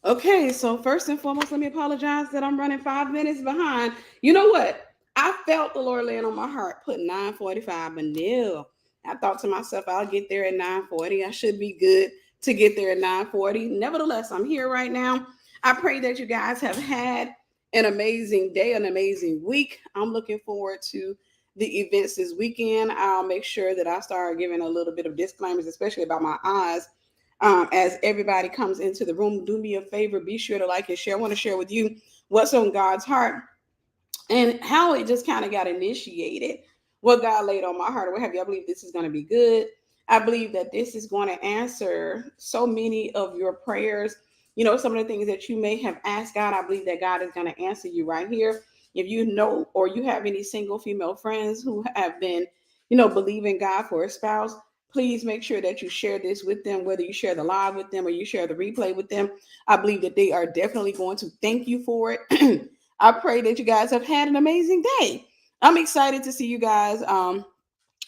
Okay, so first and foremost, let me apologize that I'm running 5 minutes behind. You know what? I felt the Lord laying on my heart, put 9:45, but no. I thought to myself, I'll get there at 9:40. I should be good to get there at 9:40. Nevertheless, I'm here right now. I pray that you guys have had an amazing day, an amazing week. I'm looking forward to the events this weekend. I'll make sure that I start giving a little bit of disclaimers, especially about my eyes, as everybody comes into the room. Do me a favor, be sure to like and share. I want to share with you what's on God's heart and how it just kind of got initiated, what God laid on my heart or what have you. I believe this is going to be good. I believe that this is going to answer so many of your prayers. You know, some of the things that you may have asked God, I believe that God is going to answer you right here. If you know or you have any single female friends who have been, believing God for a spouse, please make sure that you share this with them, whether you share the live with them or you share the replay with them. I believe that they are definitely going to thank you for it. I pray that you guys have had an amazing day. I'm excited to see you guys.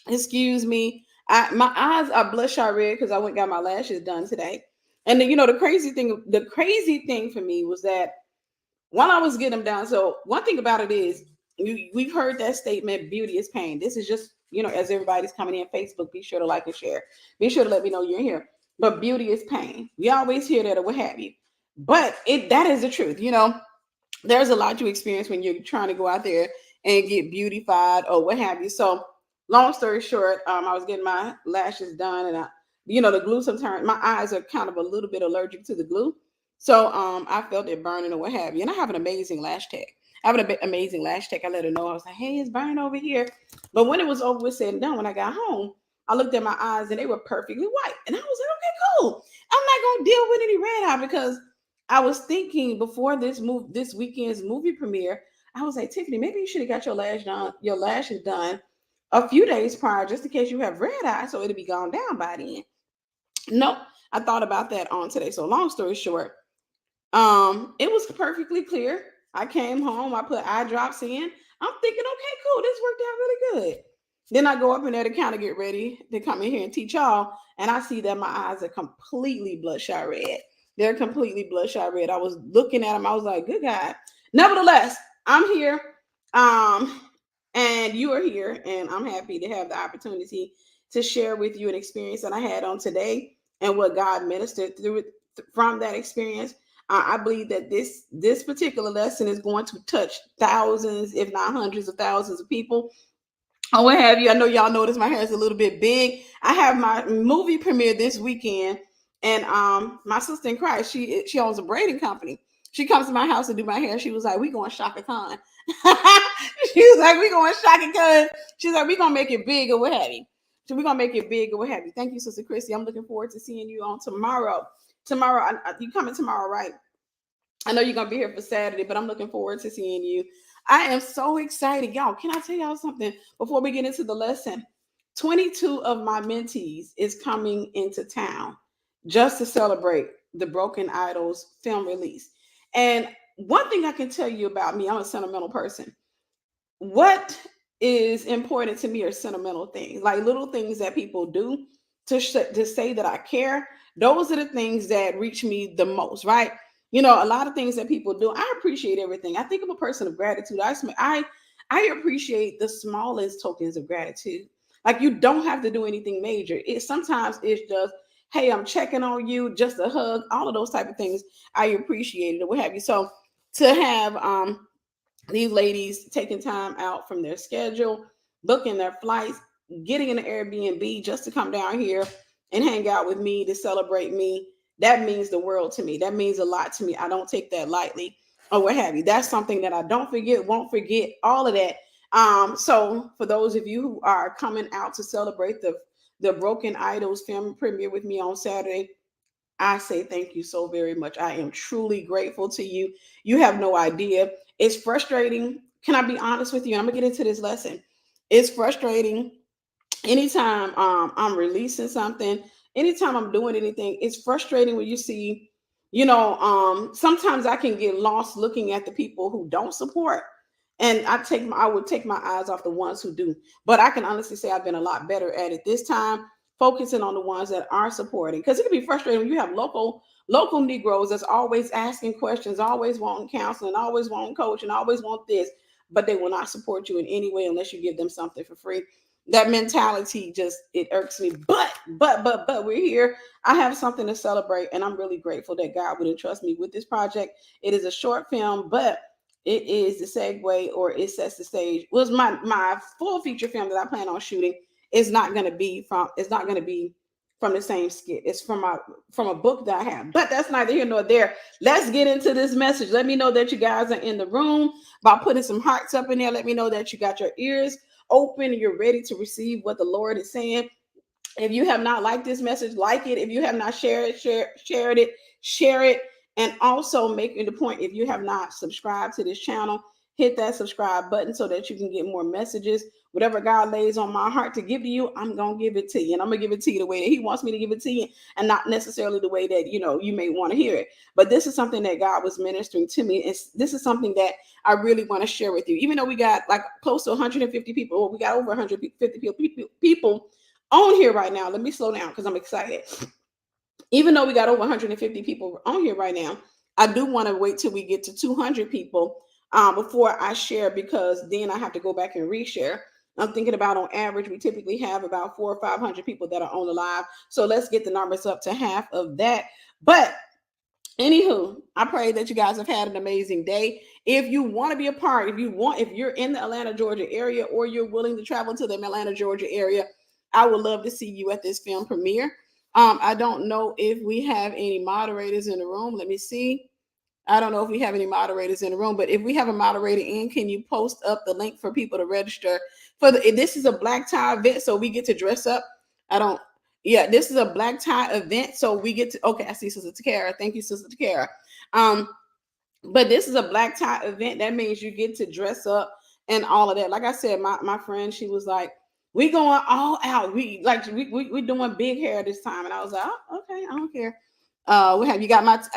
Excuse me. My eyes are bloodshot red because I went and got my lashes done today. And the crazy thing for me was that while I was getting them done, so one thing about it is we've heard that statement, beauty is pain. This is just, as everybody's coming in Facebook, be sure to like and share. Be sure to let me know you're here. But beauty is pain. We always hear that or what have you. But that is the truth. There's a lot you experience when you're trying to go out there and get beautified or what have you. So, long story short, I was getting my lashes done, and the glue. Sometimes my eyes are kind of a little bit allergic to the glue, so I felt it burning or what have you. And I have an amazing lash tech. I have an amazing lash tech. I let her know. I was like, "Hey, it's burning over here." But when it was over with, said and done, when I got home, I looked at my eyes and they were perfectly white, and I was like, "Okay, cool. I'm not gonna deal with any red eye because." I was thinking before this weekend's movie premiere, I was like, Tiffany, maybe you should have got your lashes done a few days prior, just in case you have red eye, so it'll be gone down by then. Nope, I thought about that on today. So long story short, it was perfectly clear. I came home, I put eye drops in. I'm thinking, okay, cool, this worked out really good. Then I go up in there to kind of get ready to come in here and teach y'all, and I see that my eyes are completely bloodshot red. They're completely bloodshot red. I was looking at them, I was like, good God. Nevertheless, I'm here, and you are here, and I'm happy to have the opportunity to share with you an experience that I had on today and what God ministered through it from that experience. I believe that this particular lesson is going to touch thousands, if not hundreds of thousands of people, or what have you. I know y'all notice my hair is a little bit big. I have my movie premiere this weekend, and my sister in Christ, she owns a braiding company. She comes to my house to do my hair. She was like, "We going Shaka Khan." She was like, "We going Shaka Khan." She's like, "We gonna make it big or what have you." So we're gonna make it big or what have you. Thank you, Sister Christy. I'm looking forward to seeing you on tomorrow. Tomorrow, you coming tomorrow, right? I know you're gonna be here for Saturday, but I'm looking forward to seeing you. I am so excited, y'all. Can I tell y'all something before we get into the lesson? 22 of my mentees is coming into town just to celebrate the Broken Idols film release. And one thing I can tell you about me, I'm a sentimental person. What is important to me are sentimental things, like little things that people do to say that I care. Those are the things that reach me the most, right? A lot of things that people do, I appreciate everything. I think I'm a person of gratitude. I appreciate the smallest tokens of gratitude. Like, you don't have to do anything major. Sometimes it's just, hey, I'm checking on you, just a hug, all of those type of things. I appreciate it or what have you. So to have these ladies taking time out from their schedule, booking their flights, getting an Airbnb just to come down here and hang out with me to celebrate me. That means the world to me. That means a lot to me. I don't take that lightly or what have you. That's something that I don't forget, won't forget, all of that. So for those of you who are coming out to celebrate the Broken Idols film premiere with me on Saturday, I say thank you so very much. I am truly grateful to you. You have no idea. It's frustrating. Can I be honest with you? I'm gonna get into this lesson. It's frustrating anytime I'm releasing something, anytime I'm doing anything. It's frustrating when you see, sometimes I can get lost looking at the people who don't support, and I would take my eyes off the ones who do. But I can honestly say I've been a lot better at it this time, focusing on the ones that are supporting, because it can be frustrating when you have local local Negroes that's always asking questions, always wanting counseling, always wanting coaching, always want this, but they will not support you in any way unless you give them something for free. That mentality just, it irks me. But we're here. I have something to celebrate, and I'm really grateful that God would entrust me with this project. It is a short film, but it is the segue, or it sets the stage. Was my full feature film that I plan on shooting is not going to be from. It's not going to be from the same skit. It's from a book that I have. But that's neither here nor there. Let's get into this message. Let me know that you guys are in the room by putting some hearts up in there. Let me know that you got your ears open and you're ready to receive what the Lord is saying. If you have not liked this message, like it. If you have not shared it, share it. And also making the point, if you have not subscribed to this channel, hit that subscribe button so that you can get more messages. Whatever God lays on my heart to give to you, I'm going to give it to you. And I'm going to give it to you the way that he wants me to give it to you, and not necessarily the way that, you may want to hear it. But this is something that God was ministering to me. This is something that I really want to share with you. Even though we got like close to 150 people, or we got over 150 people on here right now. Let me slow down because I'm excited. Even though we got over 150 people on here right now, I do want to wait till we get to 200 people before I share, because then I have to go back and reshare. I'm thinking about, on average, we typically have about 400 or 500 people that are on the live. So let's get the numbers up to half of that. But anywho, I pray that you guys have had an amazing day. If you want to be a part, if you're in the Atlanta, Georgia area, or you're willing to travel to the Atlanta, Georgia area, I would love to see you at this film premiere. I don't know if we have any moderators in the room. Let me see. I don't know if we have any moderators in the room, but if we have a moderator in, can you post up the link for people to register for this is a black tie event, so we get to dress up. This is a black tie event, so we get to, okay, I see Sister Takara. Thank you, Sister Takara. But this is a black tie event. That means you get to dress up and all of that. Like I said, my friend, she was like, we going all out. We doing big hair this time. And I was like, oh, okay, I don't care. I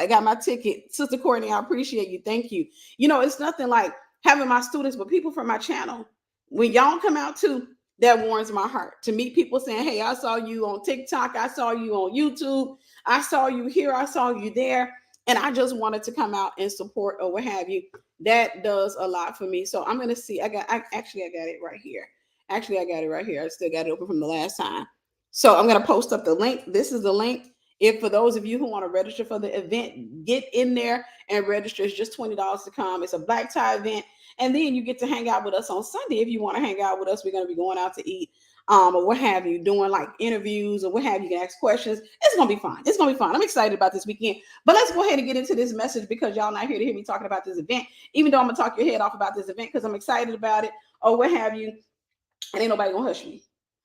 got my ticket. Sister Courtney, I appreciate you. Thank you. It's nothing like having my students, but people from my channel, when y'all come out too, that warms my heart to meet people saying, hey, I saw you on TikTok. I saw you on YouTube. I saw you here. I saw you there. And I just wanted to come out and support or what have you. That does a lot for me. So I'm going to see. I got it right here. I still got it open from the last time. So I'm going to post up the link. This is the link. If for those of you who want to register for the event, get in there and register. It's just $20 to come. It's a black tie event. And then you get to hang out with us on Sunday. If you want to hang out with us, we're going to be going out to eat or what have you, doing like interviews or what have you. You can ask questions. It's going to be fun. I'm excited about this weekend. But let's go ahead and get into this message, because y'all not here to hear me talking about this event, even though I'm going to talk your head off about this event because I'm excited about it or what have you. And ain't nobody going to hush me.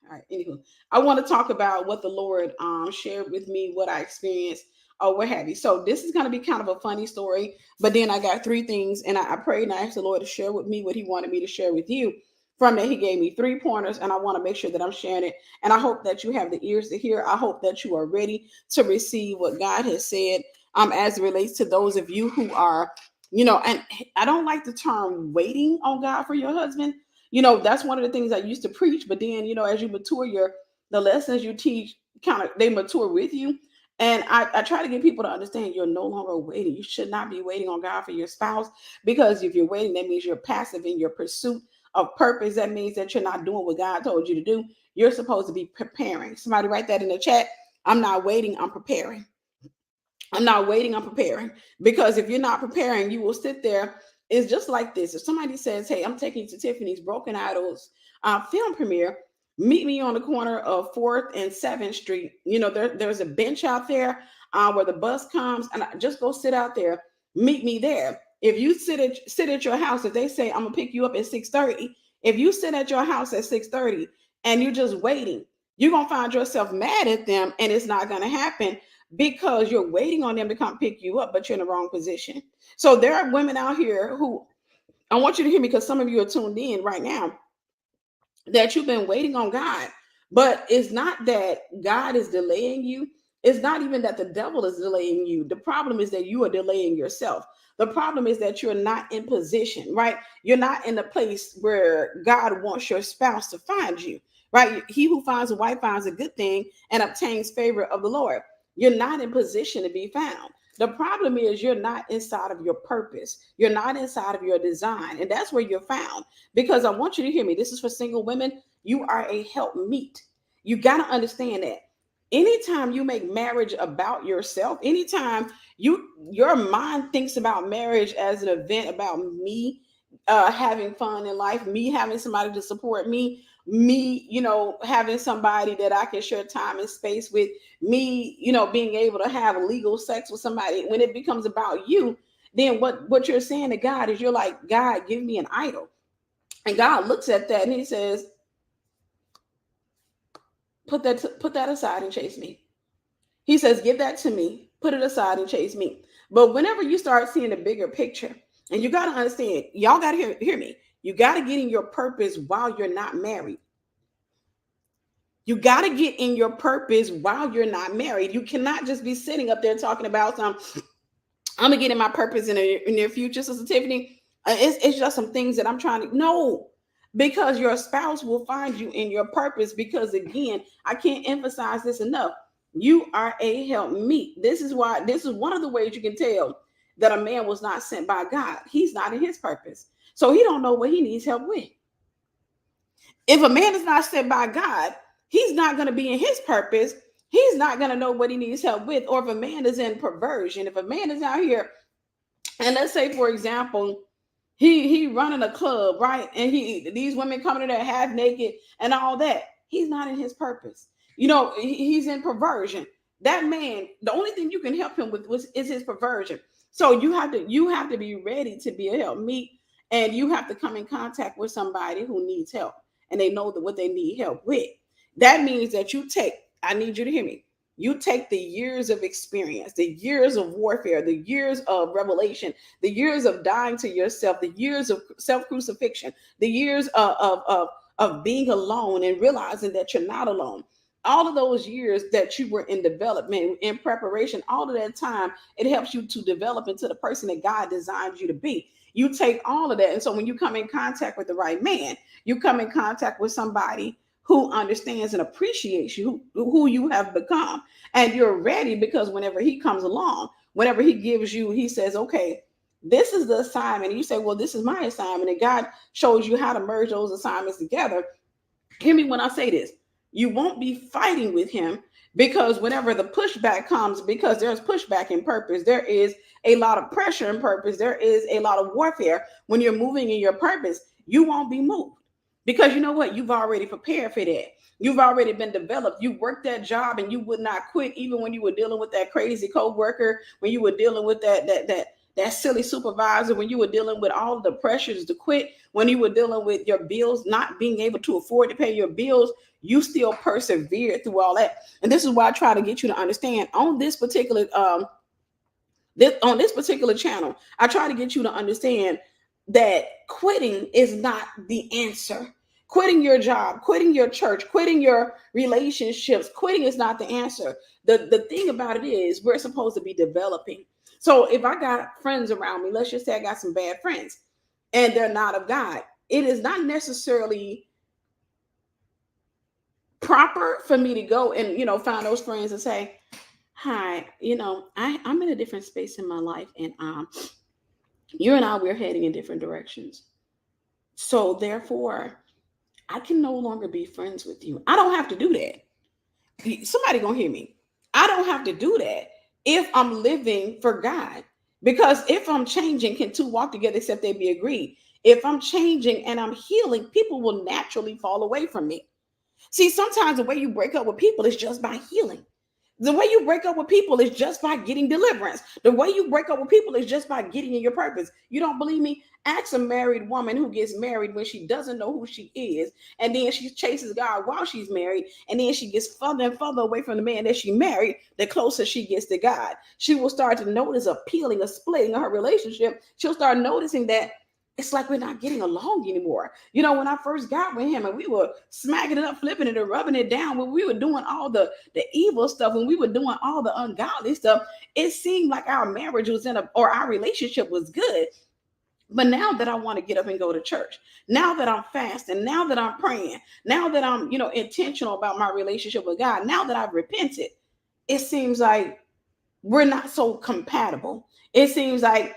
All right. Anywho, I want to talk about what the Lord shared with me, what I experienced, or what have you. So this is going to be kind of a funny story, but then I got three things, and I prayed and I asked the Lord to share with me what he wanted me to share with you. From that, he gave me 3 pointers, and I want to make sure that I'm sharing it. And I hope that you have the ears to hear. I hope that you are ready to receive what God has said as it relates to those of you who are, and I don't like the term waiting on God for your husband. That's one of the things I used to preach. But then, as you mature, the lessons you teach they mature with you. And I try to get people to understand you're no longer waiting. You should not be waiting on God for your spouse, because if you're waiting, that means you're passive in your pursuit of purpose. That means that you're not doing what God told you to do. You're supposed to be preparing. Somebody write that in the chat. I'm not waiting, I'm preparing. I'm not waiting, I'm preparing. Because if you're not preparing, you will sit there. It's just like this. If somebody says, hey, I'm taking you to Tiffany's Broken Idols film premiere, meet me on the corner of 4th and 7th Street. There's a bench out there where the bus comes, and I just go sit out there. Meet me there. If you sit at your house, if they say, I'm going to pick you up at 6:30, if you sit at your house at 6:30 and you're just waiting, you're going to find yourself mad at them, and it's not going to happen, because you're waiting on them to come pick you up, but you're in the wrong position. So there are women out here who, I want you to hear me, because some of you are tuned in right now, that you've been waiting on God. But it's not that God is delaying you. It's not even that the devil is delaying you. The problem is that you are delaying yourself. The problem is that you're not in position, right? You're not in a place where God wants your spouse to find you, right? He who finds a wife finds a good thing and obtains favor of the Lord. You're not in position to be found. The problem is you're not inside of your purpose. You're not inside of your design. And that's where you're found. Because I want you to hear me. This is for single women. You are a helpmeet. You got to understand that. Anytime you make marriage about yourself, anytime your mind thinks about marriage as an event about me having fun in life, me having somebody to support me, having somebody that I can share time and space with, me, being able to have legal sex with somebody. When it becomes about you, then what you're saying to God is, you're like, God, give me an idol. And God looks at that and he says, put that aside and chase me. He says, give that to me, put it aside and chase me. But whenever you start seeing the bigger picture, and you got to understand, y'all got to hear me. You got to get in your purpose while you're not married. You got to get in your purpose while you're not married. You cannot just be sitting up there talking about I'm going to get in my purpose in the near future, Sister Tiffany. It's just some things that I'm trying to, no, because your spouse will find you in your purpose. Because again, I can't emphasize this enough. You are a helpmeet. This is one of the ways you can tell that a man was not sent by God. He's not in his purpose. So he don't know what he needs help with. If a man is not sent by God, he's not going to be in his purpose. He's not going to know what he needs help with. Or if a man is in perversion, if a man is out here, and let's say, for example, he running a club, right? And these women coming in there half naked and all that. He's not in his purpose. He's in perversion. That man, the only thing you can help him with is his perversion. So you have to be ready to be a helpmeet, and you have to come in contact with somebody who needs help, and they know what they need help with. That means that I need you to hear me. You take the years of experience, the years of warfare, the years of revelation, the years of dying to yourself, the years of self-crucifixion, the years of being alone and realizing that you're not alone. All of those years that you were in development, in preparation, all of that time, it helps you to develop into the person that God designed you to be. You take all of that. And so when you come in contact with the right man, you come in contact with somebody who understands and appreciates you, who you have become. And you're ready, because whenever he comes along, whenever he gives you, he says, okay, this is the assignment. And you say, well, this is my assignment. And God shows you how to merge those assignments together. Hear me when I say this. You won't be fighting with him, because whenever the pushback comes, because there's pushback in purpose, there is a lot of pressure in purpose, there is a lot of warfare. When you're moving in your purpose, you won't be moved, because you know what? You've already prepared for that. You've already been developed. You worked that job and you would not quit, even when you were dealing with that crazy coworker, when you were dealing with that silly supervisor, when you were dealing with all the pressures to quit, when you were dealing with your bills, not being able to afford to pay your bills, you still persevered through all that. And this is why I try to get you to understand on this particular channel, I try to get you to understand that quitting is not the answer. Quitting your job, quitting your church, quitting your relationships, quitting is not the answer. The thing about it is, we're supposed to be developing. So if I got friends around me, let's just say I got some bad friends and they're not of God, it is not necessarily proper for me to go and find those friends and say, hi, I'm in a different space in my life, and you and I, we're heading in different directions, so therefore I can no longer be friends with you. I don't have to do that. Somebody gonna hear me. I don't have to do that if I'm living for God, because if I'm changing, can two walk together except they be agreed? If I'm changing and I'm healing, people will naturally fall away from me. See, sometimes the way you break up with people is just by healing. The way you break up with people is just by getting deliverance. The way you break up with people is just by getting in your purpose. You don't believe me? Ask a married woman who gets married when she doesn't know who she is, and then she chases God while she's married, and then she gets further and further away from the man that she married. The closer she gets to God, she will start to notice a peeling, a splitting of her relationship. She'll start noticing that it's like we're not getting along anymore. When I first got with him and we were smacking it up, flipping it, and rubbing it down, when we were doing all the evil stuff, when we were doing all the ungodly stuff, it seemed like our marriage was or our relationship was good. But now that I want to get up and go to church, now that I'm fasting, now that I'm praying, now that I'm, intentional about my relationship with God, now that I've repented, it seems like we're not so compatible. It seems like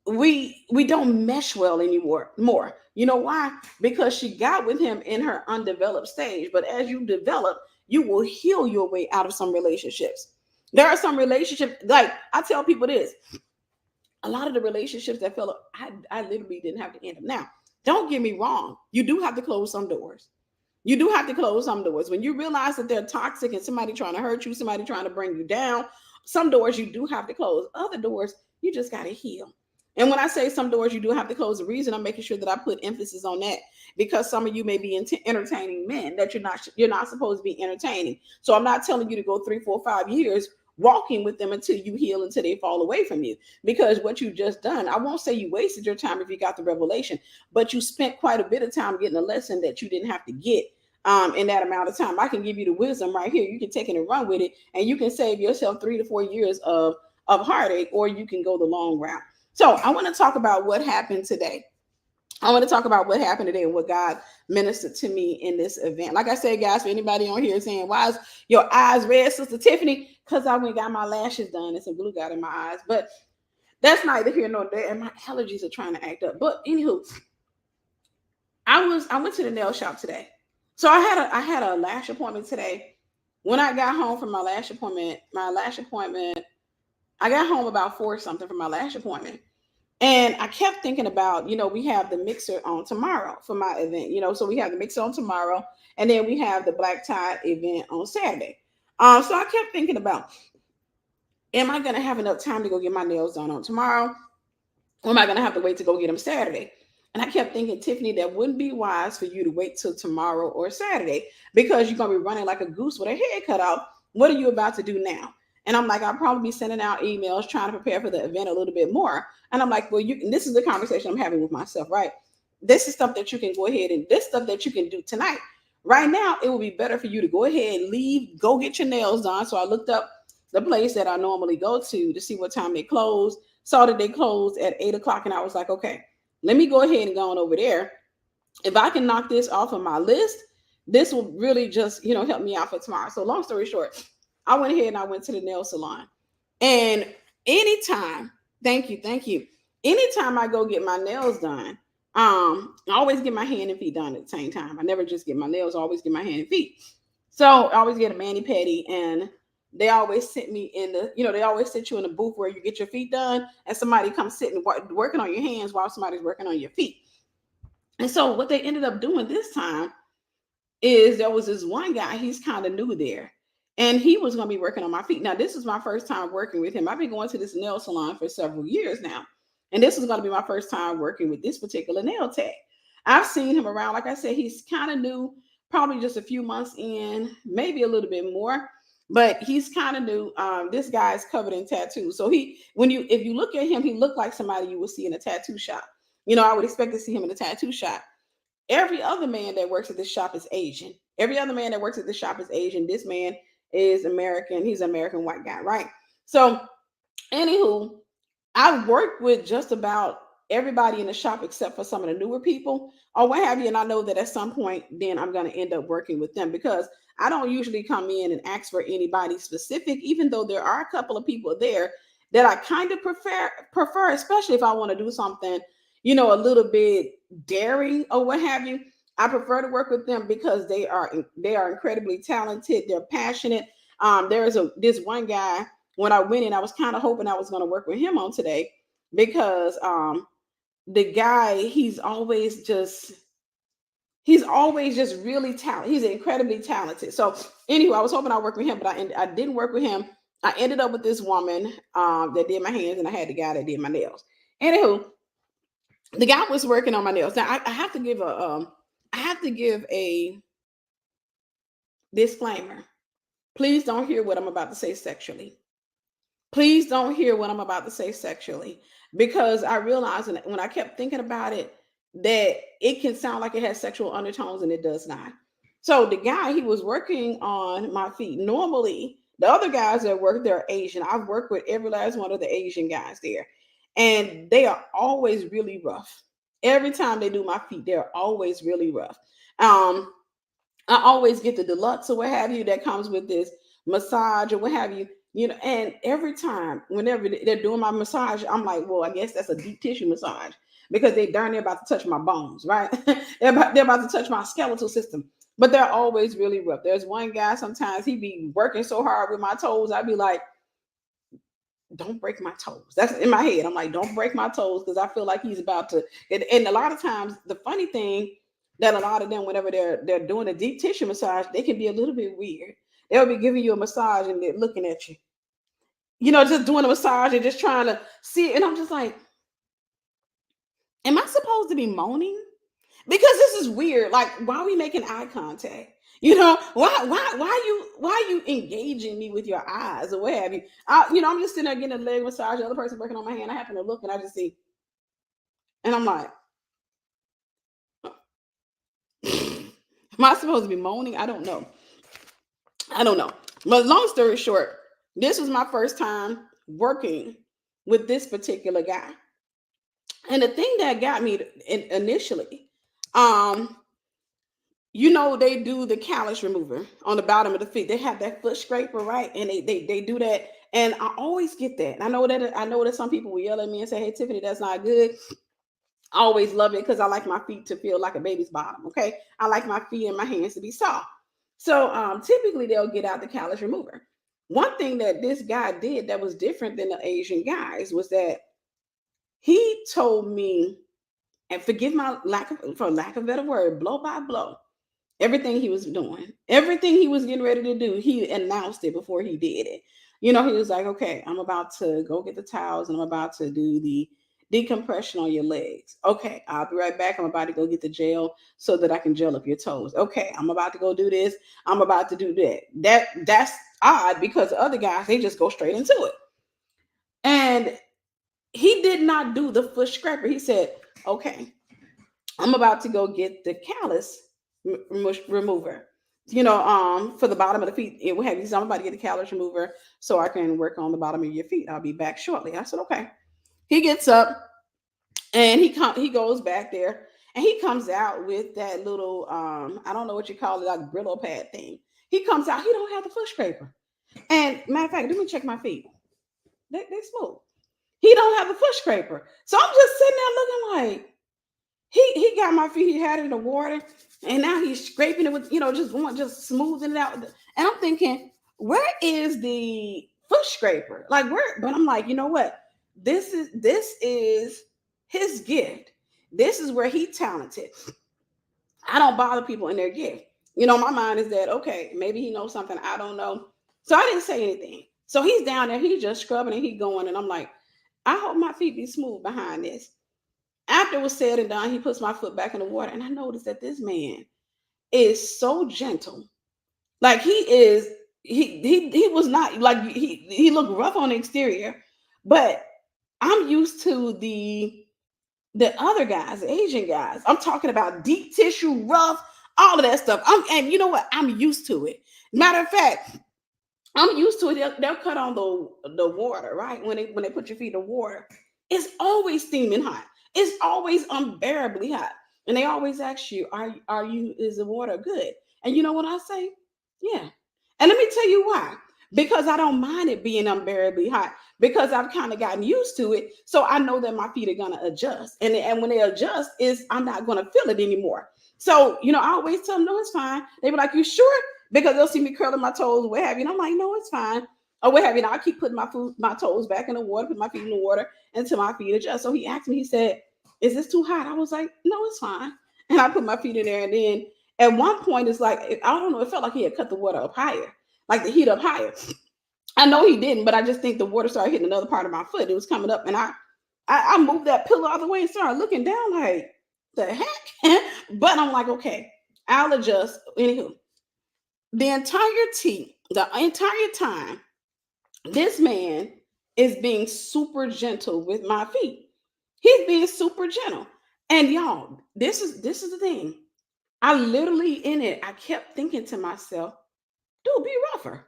we don't mesh well anymore. More. You know why? Because she got with him in her undeveloped stage. But as you develop, you will heal your way out of some relationships. There are some relationships, like I tell people this, a lot of the relationships that fell, I literally didn't have to end them. Now, don't get me wrong. You do have to close some doors. You do have to close some doors. When you realize that they're toxic and somebody trying to hurt you, somebody trying to bring you down, some doors you do have to close. Other doors, you just got to heal. And when I say some doors you do have to close, the reason I'm making sure that I put emphasis on that, because some of you may be entertaining men that you're not supposed to be entertaining. So I'm not telling you to go 3, 4, 5 years walking with them until you heal, until they fall away from you. Because what you just done, I won't say you wasted your time if you got the revelation, but you spent quite a bit of time getting a lesson that you didn't have to get in that amount of time. I can give you the wisdom right here. You can take it and run with it, and you can save yourself 3 to 4 years of heartache, or you can go the long route. So I want to talk about what happened today. I want to talk about what happened today and what God ministered to me in this event. Like I said, guys, for anybody on here saying, why is your eyes red, Sister Tiffany? Because I went and got my lashes done and some glue got in my eyes. But that's neither here nor there. And my allergies are trying to act up. But anywho, I went to the nail shop today. So I had a lash appointment today. When I got home from my lash appointment, I got home about 4 something from my lash appointment. And I kept thinking about, we have the mixer on tomorrow for my event, so we have the mixer on tomorrow, and then we have the black tie event on Saturday. So I kept thinking about, am I going to have enough time to go get my nails done on tomorrow? Or am I going to have to wait to go get them Saturday? And I kept thinking, Tiffany, that wouldn't be wise for you to wait till tomorrow or Saturday, because you're going to be running like a goose with a head cut off. What are you about to do now? And I'm like, I'll probably be sending out emails trying to prepare for the event a little bit more. And I'm like, well, this is the conversation I'm having with myself, right? This is stuff that you can go ahead and this stuff that you can do tonight. Right now, it would be better for you to go ahead and leave, go get your nails done. So I looked up the place that I normally go to see what time they close. Saw that they closed at 8 o'clock. And I was like, okay, let me go ahead and go on over there. If I can knock this off of my list, this will really just, help me out for tomorrow. So long story short, I went ahead and I went to the nail salon. And anytime, thank you. Anytime I go get my nails done, I always get my hand and feet done at the same time. I never just get my nails, I always get my hand and feet. So I always get a mani-pedi, and they always sit me in they always sit you in a booth where you get your feet done, and somebody comes sitting working on your hands while somebody's working on your feet. And so what they ended up doing this time is there was this one guy, he's kind of new there, and he was going to be working on my feet. Now, this is my first time working with him. I've been going to this nail salon for several years now, and this is going to be my first time working with this particular nail tech. I've seen him around. Like I said, he's kind of new, probably just a few months in, maybe a little bit more, but he's kind of new. This guy is covered in tattoos. So if you look at him, he looked like somebody you would see in a tattoo shop. I would expect to see him in a tattoo shop. Every other man that works at this shop is Asian. Every other man that works at this shop is Asian. This man is American. He's an American white guy, right? So, anywho, I've worked with just about everybody in the shop except for some of the newer people or what have you. And I know that at some point, then I'm going to end up working with them, because I don't usually come in and ask for anybody specific, even though there are a couple of people there that I kind of prefer, especially if I want to do something, a little bit daring or what have you. I prefer to work with them because they are incredibly talented. They're passionate. This one guy, when I went in, I was kind of hoping I was going to work with him on today, because the guy, he's always just really talented. He's incredibly talented. So anyway, I was hoping I'd work with him, but I didn't work with him. I ended up with this woman that did my hands, and I had the guy that did my nails. Anywho, the guy was working on my nails. Now I have to give a disclaimer. Please don't hear what I'm about to say sexually. Please don't hear what I'm about to say sexually, because I realized when I kept thinking about it that it can sound like it has sexual undertones, and it does not. So the guy, he was working on my feet. Normally, the other guys that work there are Asian. I've worked with every last one of the Asian guys there, and they are always really rough. Every time they do my feet, they're always really rough. I always get the deluxe or what have you that comes with this massage or what have you. And every time, whenever they're doing my massage, I'm like, well, I guess that's a deep tissue massage because they darn near about to touch my bones, right? They're about to touch my skeletal system, but they're always really rough. There's one guy, sometimes he be working so hard with my toes, I'd be like, don't break my toes. That's in my head. I'm like, don't break my toes, because I feel like he's about to. And a lot of times, the funny thing that a lot of them, whenever they're doing a deep tissue massage, they can be a little bit weird. They'll be giving you a massage and they're looking at you, just doing a massage and just trying to see. And I'm just like, am I supposed to be moaning? Because this is weird. Like, why are we making eye contact? Why you engaging me with your eyes or what have you? I'm just sitting there getting a leg massage, the other person working on my hand. I happen to look and I just see, and I'm like, am I supposed to be moaning? I don't know. But long story short, this was my first time working with this particular guy. And the thing that got me initially, they do the callus remover on the bottom of the feet. They have that foot scraper, right? And they do that. And I always get that. I know that some people will yell at me and say, "Hey, Tiffany, that's not good." I always love it because I like my feet to feel like a baby's bottom. Okay. I like my feet and my hands to be soft. So typically they'll get out the callus remover. One thing that this guy did that was different than the Asian guys was that he told me, and forgive my for lack of a better word, blow by blow, everything he was doing, everything he was getting ready to do, he announced it before he did it. He was like, okay, I'm about to go get the towels and I'm about to do the decompression on your legs. Okay, I'll be right back. I'm about to go get the gel so that I can gel up your toes. Okay, I'm about to go do this. I'm about to do that. That's odd because the other guys, they just go straight into it. And he did not do the foot scraper. He said, okay, I'm about to go get the callus remover, for the bottom of the feet. It will have you. So I'm about to get the callus remover so I can work on the bottom of your feet. I'll be back shortly. I said, okay. He gets up and he goes back there and he comes out with that little, I don't know what you call it, like Brillo pad thing. He comes out, he don't have the foot scraper. And matter of fact, let me check my feet. They smooth. He don't have the foot scraper. So I'm just sitting there looking like, he got my feet, he had it in the water, and now he's scraping it with, just smoothing it out. And I'm thinking, where is the foot scraper? Like, where? But I'm like, you know what? This is his gift. This is where he's talented. I don't bother people in their gift. My mind is that, okay, maybe he knows something I don't know. So I didn't say anything. So he's down there, he's just scrubbing and he's going, and I'm like, I hope my feet be smooth behind this. After it was said and done, he puts my foot back in the water, and I noticed that this man is so gentle. Like he was not like he looked rough on the exterior, but I'm used to the other guys, the Asian guys. I'm talking about deep tissue, rough, all of that stuff. And you know what? I'm used to it. Matter of fact, I'm used to it. They'll cut on the water, right? When they put your feet in the water, it's always steaming hot. It's always unbearably hot. And they always ask you, is the water good? And you know what I say? Yeah. And let me tell you why. Because I don't mind it being unbearably hot, because I've kind of gotten used to it. So I know that my feet are gonna adjust. And when they adjust, I'm not gonna feel it anymore. So, I always tell them, no, it's fine. They be like, you sure? Because they'll see me curling my toes, what have you. And I'm like, no, it's fine. Or what have you. And I keep putting my toes back in the water, put my feet in the water until my feet adjust. So he asked me, he said, is this too hot? I was like, no, it's fine. And I put my feet in there. And then at one point, it's like, I don't know, it felt like he had cut the water up higher, like the heat up higher. I know he didn't, but I just think the water started hitting another part of my foot. It was coming up, and I moved that pillow out of the way and started looking down like, the heck? But I'm like, okay, I'll adjust. Anywho, the entire time, this man is being super gentle with my feet. He's being super gentle. And y'all, this is the thing. I literally in it, I kept thinking to myself, dude, be rougher.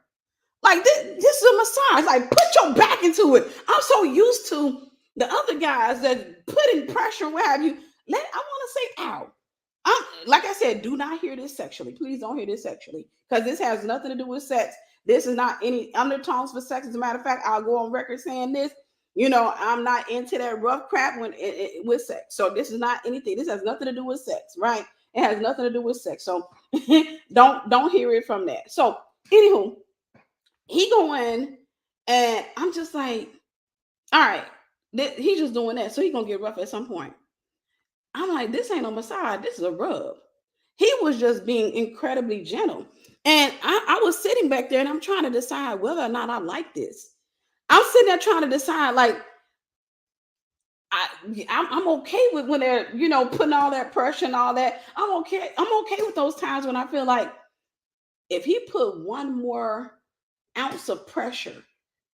Like this is a massage. Like, put your back into it. I'm so used to the other guys that putting pressure, what have you. I want to say, ow. Like I said, do not hear this sexually. Please don't hear this sexually, because this has nothing to do with sex. This is not any undertones for sex. As a matter of fact, I'll go on record saying this. I'm not into that rough crap with sex. So this is not anything. This has nothing to do with sex, right? It has nothing to do with sex. So don't hear it from that. So anywho, he going, and I'm just like, all right, he's just doing that. So he's gonna get rough at some point. I'm like, this ain't no massage. This is a rub. He was just being incredibly gentle. And I was sitting back there and I'm trying to decide whether or not I like this. I'm sitting there trying to decide, like, I'm okay with when they're, putting all that pressure and all that. I'm okay. I'm okay with those times when I feel like if he put one more ounce of pressure,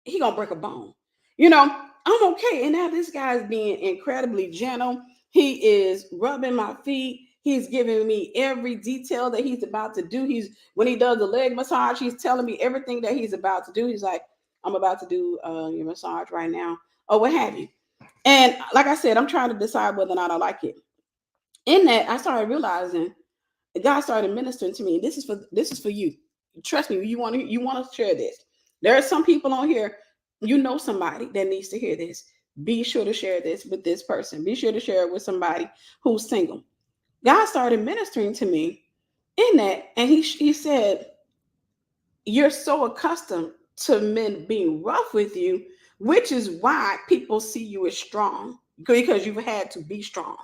he gonna break a bone. I'm okay. And now this guy's being incredibly gentle. He is rubbing my feet. He's giving me every detail that he's about to do. When he does the leg massage, he's telling me everything that he's about to do. He's like, I'm about to do your massage right now, or what have you. And like I said, I'm trying to decide whether or not I like it. In that, I started realizing God started ministering to me. This is for you. Trust me, you want to share this. There are some people on here, somebody that needs to hear this. Be sure to share this with this person. Be sure to share it with somebody who's single. God started ministering to me in that, and he said, you're so accustomed to men being rough with you, which is why people see you as strong, because you've had to be strong.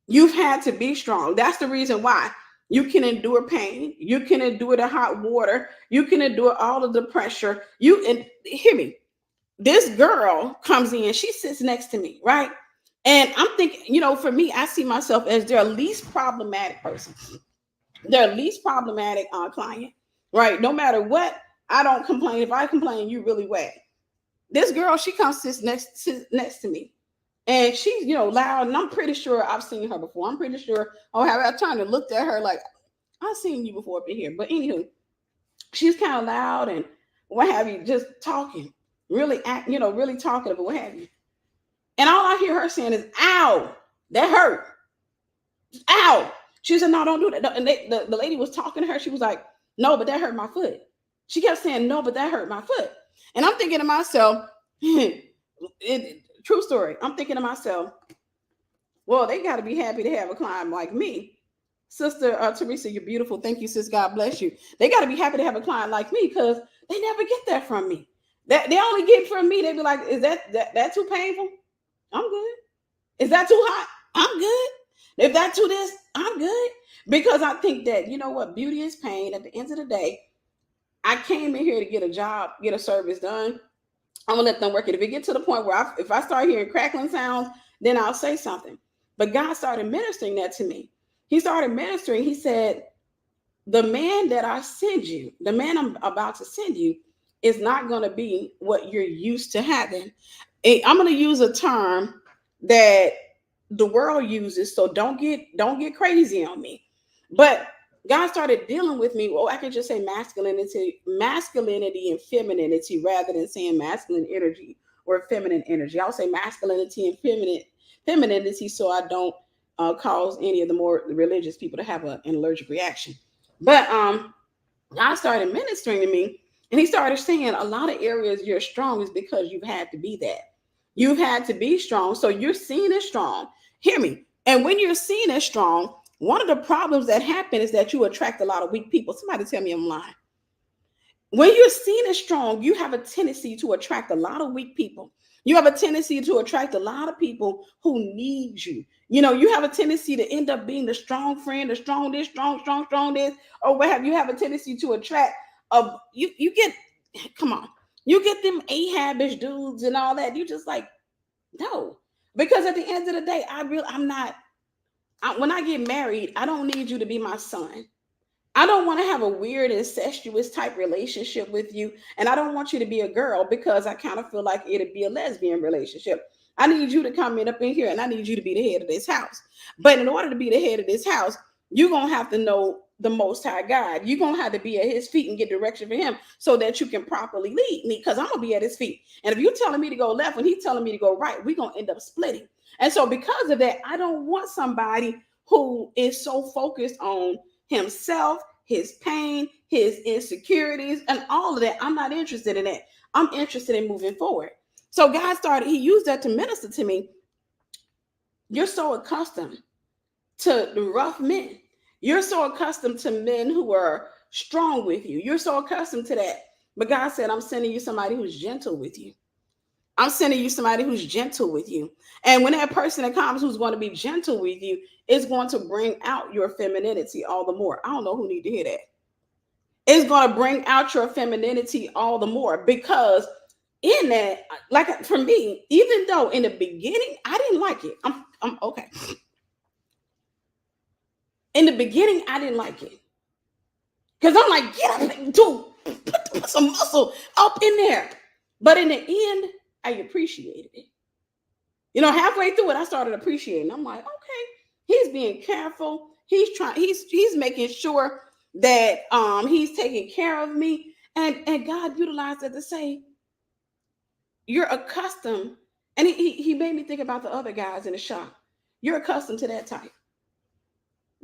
You've had to be strong. That's the reason why you can endure pain. You can endure the hot water. You can endure all of the pressure. And hear me. This girl comes in. She sits next to me, right? And I'm thinking, for me, I see myself as their least problematic person, their least problematic client, right? No matter what, I don't complain. If I complain, you really whack. This girl, she comes sits next to me. And she's, loud, and I'm pretty sure I've seen her before. I'm pretty sure I turned and looked at her like, I've seen you before up in here. But anywho, she's kind of loud and what have you, just talking, really really talking about what have you. And all I hear her saying is, ow, that hurt. Ow. She said, no, don't do that. And the lady was talking to her. She was like, no, but that hurt my foot. She kept saying, no, but that hurt my foot. And I'm thinking to myself, true story. I'm thinking to myself, well, they got to be happy to have a client like me. Sister Teresa, you're beautiful. Thank you, sis. God bless you. They got to be happy to have a client like me, because they never get that from me. That they only get from me. They be like, is that too painful? I'm good. Is that too hot? I'm good. If that too this, I'm good. Because I think that, beauty is pain. At the end of the day, I came in here to get a job, get a service done. I'm gonna let them work it. If it gets to the point where if I start hearing crackling sounds, then I'll say something. But God started ministering that to me. He started ministering. He said, the man that I send you, the man I'm about to send you, is not going to be what you're used to having. I'm going to use a term that the world uses, so don't get crazy on me. But God started dealing with me. Well, I can just say masculinity and femininity, rather than saying masculine energy or feminine energy. I'll say masculinity and femininity, so I don't cause any of the more religious people to have an allergic reaction. But God started ministering to me, and he started saying a lot of areas you're strong is because you've had to be that. You've had to be strong. So you're seen as strong. Hear me. And when you're seen as strong, one of the problems that happen is that you attract a lot of weak people. Somebody tell me I'm lying. When you're seen as strong, you have a tendency to attract a lot of weak people. You have a tendency to attract a lot of people who need you. You have a tendency to end up being the strong friend, the strong this, strong this, or what have you. Have a tendency to attract you get, come on, you get them Ahabish dudes and all that. You just like, no, because at the end of the day, when I get married, I don't need you to be my son. I don't want to have a weird incestuous type relationship with you. And I don't want you to be a girl, because I kind of feel like it'd be a lesbian relationship. I need you to come up in here, and I need you to be the head of this house. But in order to be the head of this house, you're going to have to know the Most High God. You're going to have to be at his feet and get direction from him so that you can properly lead me, because I'm going to be at his feet. And if you're telling me to go left when he's telling me to go right, we're going to end up splitting. And so because of that, I don't want somebody who is so focused on himself, his pain, his insecurities, and all of that. I'm not interested in that. I'm interested in moving forward. So God started, he used that to minister to me. You're so accustomed to the rough men. You're so accustomed to men who are strong with you. You're so accustomed to that. But God said, I'm sending you somebody who's gentle with you. I'm sending you somebody who's gentle with you. And when that person that comes who's going to be gentle with you is going to bring out your femininity all the more. I don't know who need to hear that. It's going to bring out your femininity all the more, because in that, like for me, even though in the beginning I didn't like it, I'm okay. In the beginning, I didn't like it, because I'm like, get up and put some muscle up in there. But in the end, I appreciated it. Halfway through it, I started appreciating. I'm like, okay, he's being careful. He's making sure that he's taking care of me. And God utilized it to say, you're accustomed. And he made me think about the other guys in the shop. You're accustomed to that type.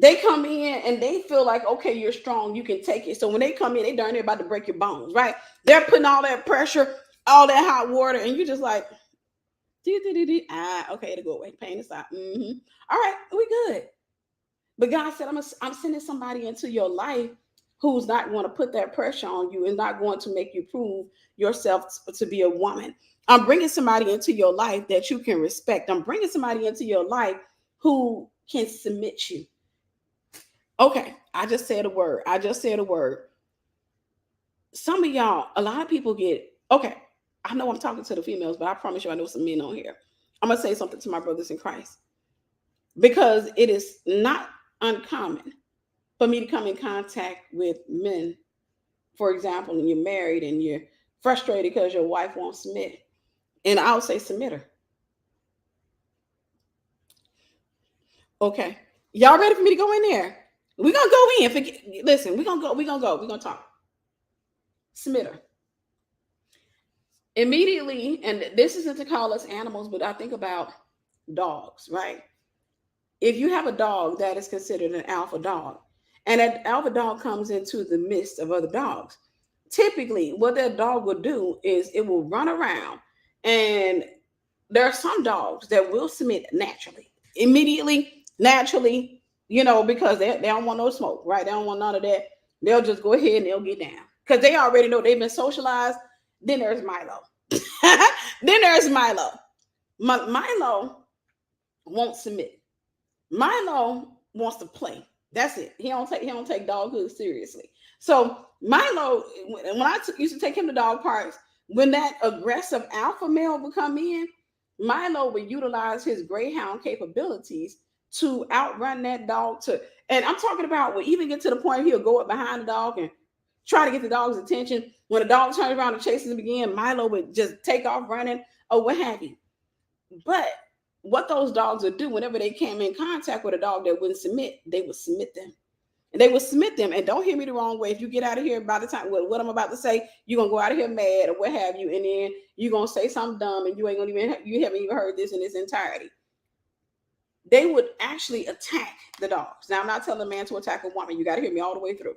They come in and they feel like, okay, you're strong, you can take it. So when they come in, they darn near about to break your bones, right? They're putting all that pressure, all that hot water, and you're just like, okay, it'll go away. Pain aside. All right, we good. But God said, I'm sending somebody into your life who's not going to put that pressure on you and not going to make you prove yourself to be a woman. I'm bringing somebody into your life that you can respect. I'm bringing somebody into your life who can submit you. Okay, I just said a word. Some of y'all, a lot of people okay, I know I'm talking to the females, but I promise you I know some men on here. I'm going to say something to my brothers in Christ, because it is not uncommon for me to come in contact with men. For example, when you're married and you're frustrated because your wife won't submit. And I'll say, submit her. Okay. Y'all ready for me to go in there? We're going to go in. Listen, we're going to talk. Submit her. Immediately, and this isn't to call us animals, but I think about dogs, right? If you have a dog that is considered an alpha dog, and that alpha dog comes into the midst of other dogs, typically what that dog will do is it will run around, and there are some dogs that will submit naturally, immediately, naturally, because they don't want no smoke, right? They don't want none of that. They'll just go ahead and they'll get down because they already know they've been socialized. Then there's Milo. Milo won't submit. Milo wants to play. That's it. He don't take doghood seriously. So Milo, when I used to take him to dog parks, when that aggressive alpha male would come in, Milo would utilize his greyhound capabilities to outrun that dog. And I'm talking about, will even get to the point he'll go up behind the dog and try to get the dog's attention. When the dog turns around and chases him again, Milo would just take off running or what have you. But what those dogs would do whenever they came in contact with a dog that wouldn't submit, they would submit them. And they would submit them. And don't hear me the wrong way. If you get out of here by the time what I'm about to say, you're gonna go out of here mad or what have you, and then you're gonna say something dumb, and you haven't even heard this in its entirety. They would actually attack the dogs. Now, I'm not telling a man to attack a woman. You got to hear me all the way through.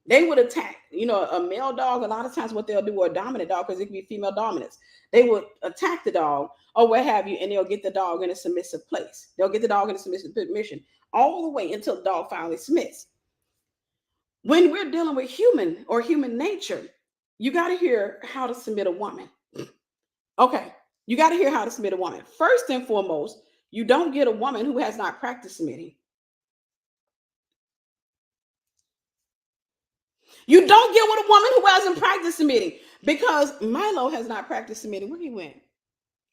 They would attack, a male dog. A lot of times what they'll do, or a dominant dog, because it can be female dominance, they would attack the dog or what have you, and they'll get the dog in a submissive place. They'll get the dog in a submissive position all the way until the dog finally submits. When we're dealing with human nature, you got to hear how to submit a woman. Okay, you got to hear how to submit a woman. First and foremost, you don't get a woman who has not practiced submitting. You don't get with a woman who hasn't practiced submitting, because Milo has not practiced submitting. Where he went?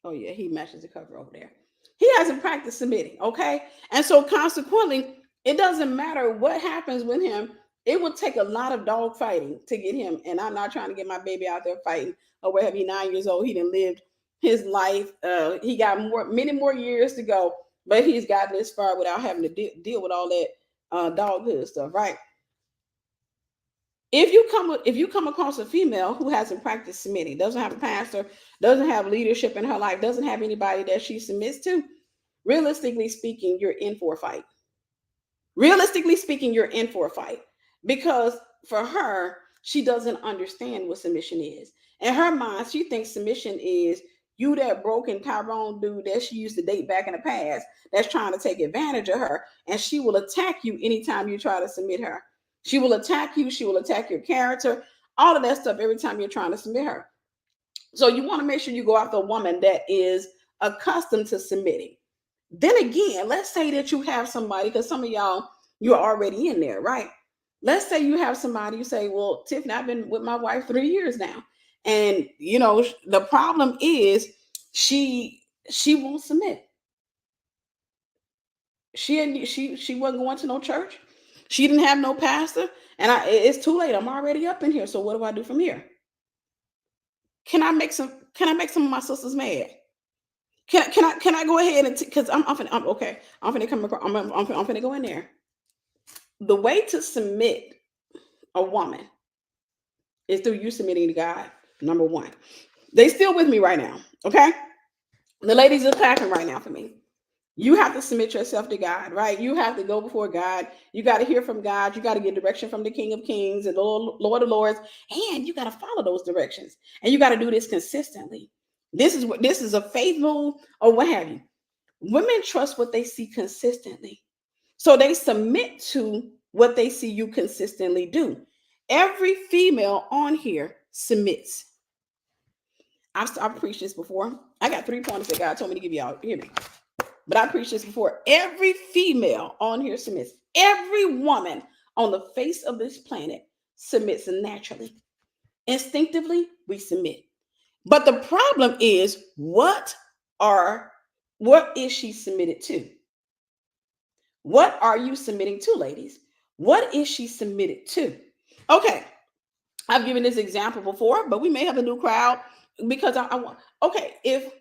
Oh yeah, he matches the cover over there. He hasn't practiced submitting, okay? And so consequently, it doesn't matter what happens with him. It will take a lot of dog fighting to get him. And I'm not trying to get my baby out there fighting or whatever. He's 9 years old. He done lived his life. He got many more years to go, but he's gotten this far without having to deal with all that doghood stuff, right? If you come across a female who hasn't practiced submitting, doesn't have a pastor, doesn't have leadership in her life, doesn't have anybody that she submits to, realistically speaking, you're in for a fight. Realistically speaking, you're in for a fight, because for her, she doesn't understand what submission is. In her mind, she thinks submission is you, that broken Tyrone dude that she used to date back in the past, that's trying to take advantage of her, and she will attack you anytime you try to submit her. She will attack you. She will attack your character, all of that stuff every time you're trying to submit her. So you want to make sure you go after a woman that is accustomed to submitting. Then again, let's say that you have somebody, because some of y'all, you're already in there, right? Let's say you have somebody, you say, well, Tiffany, I've been with my wife 3 years now. And the problem is she won't submit. She wasn't going to no church. She didn't have no pastor. And it's too late. I'm already up in here. So what do I do from here? Can I make some of my sisters mad? Can I go ahead and because I'm okay. I'm finna come across. I'm finna go in there. The way to submit a woman is through you submitting to God. Number one. They still with me right now. Okay. The ladies are clapping right now for me. You have to submit yourself to God, right? You have to go before God. You got to hear from God. You got to get direction from the King of Kings and Lord of Lords, and you got to follow those directions. And you got to do this consistently. This is a faith move or what have you. Women trust what they see consistently, so they submit to what they see you consistently do. Every female on here submits. I've preached this before. I got 3 pointers that God told me to give y'all. Hear me. But I preached this before. Every female on here submits. Every woman on the face of this planet submits naturally. Instinctively, we submit. But the problem is, what is she submitted to? What are you submitting to, ladies? What is she submitted to? Okay, I've given this example before, but we may have a new crowd because I want. Okay, if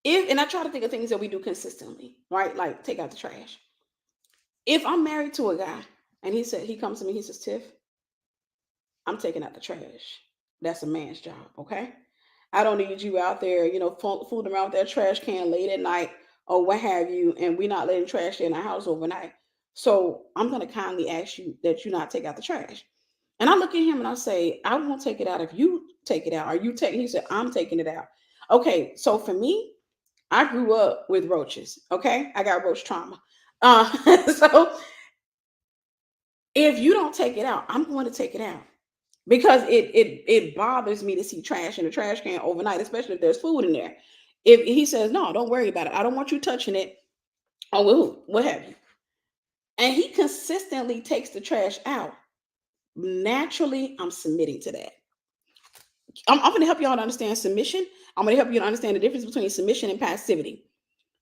and I try to think of things that we do consistently, right? Like take out the trash. If I'm married to a guy and he comes to me, he says, Tiff, I'm taking out the trash. That's a man's job, okay? I don't need you out there, fooling around with that trash can late at night or what have you, and we're not letting trash in our house overnight. So I'm going to kindly ask you that you not take out the trash. And I look at him and I say, I won't take it out if you take it out. Are you taking? He said, I'm taking it out. Okay, so for me, I grew up with roaches. Okay, I got roach trauma. So if you don't take it out, I'm going to take it out because it bothers me to see trash in the trash can overnight, especially if there's food in there. If he says no, don't worry about it. I don't want you touching it. Oh, well, what have you? And he consistently takes the trash out. Naturally, I'm submitting to that. I'm going to help y'all to understand submission. I'm going to help you to understand the difference between submission and passivity.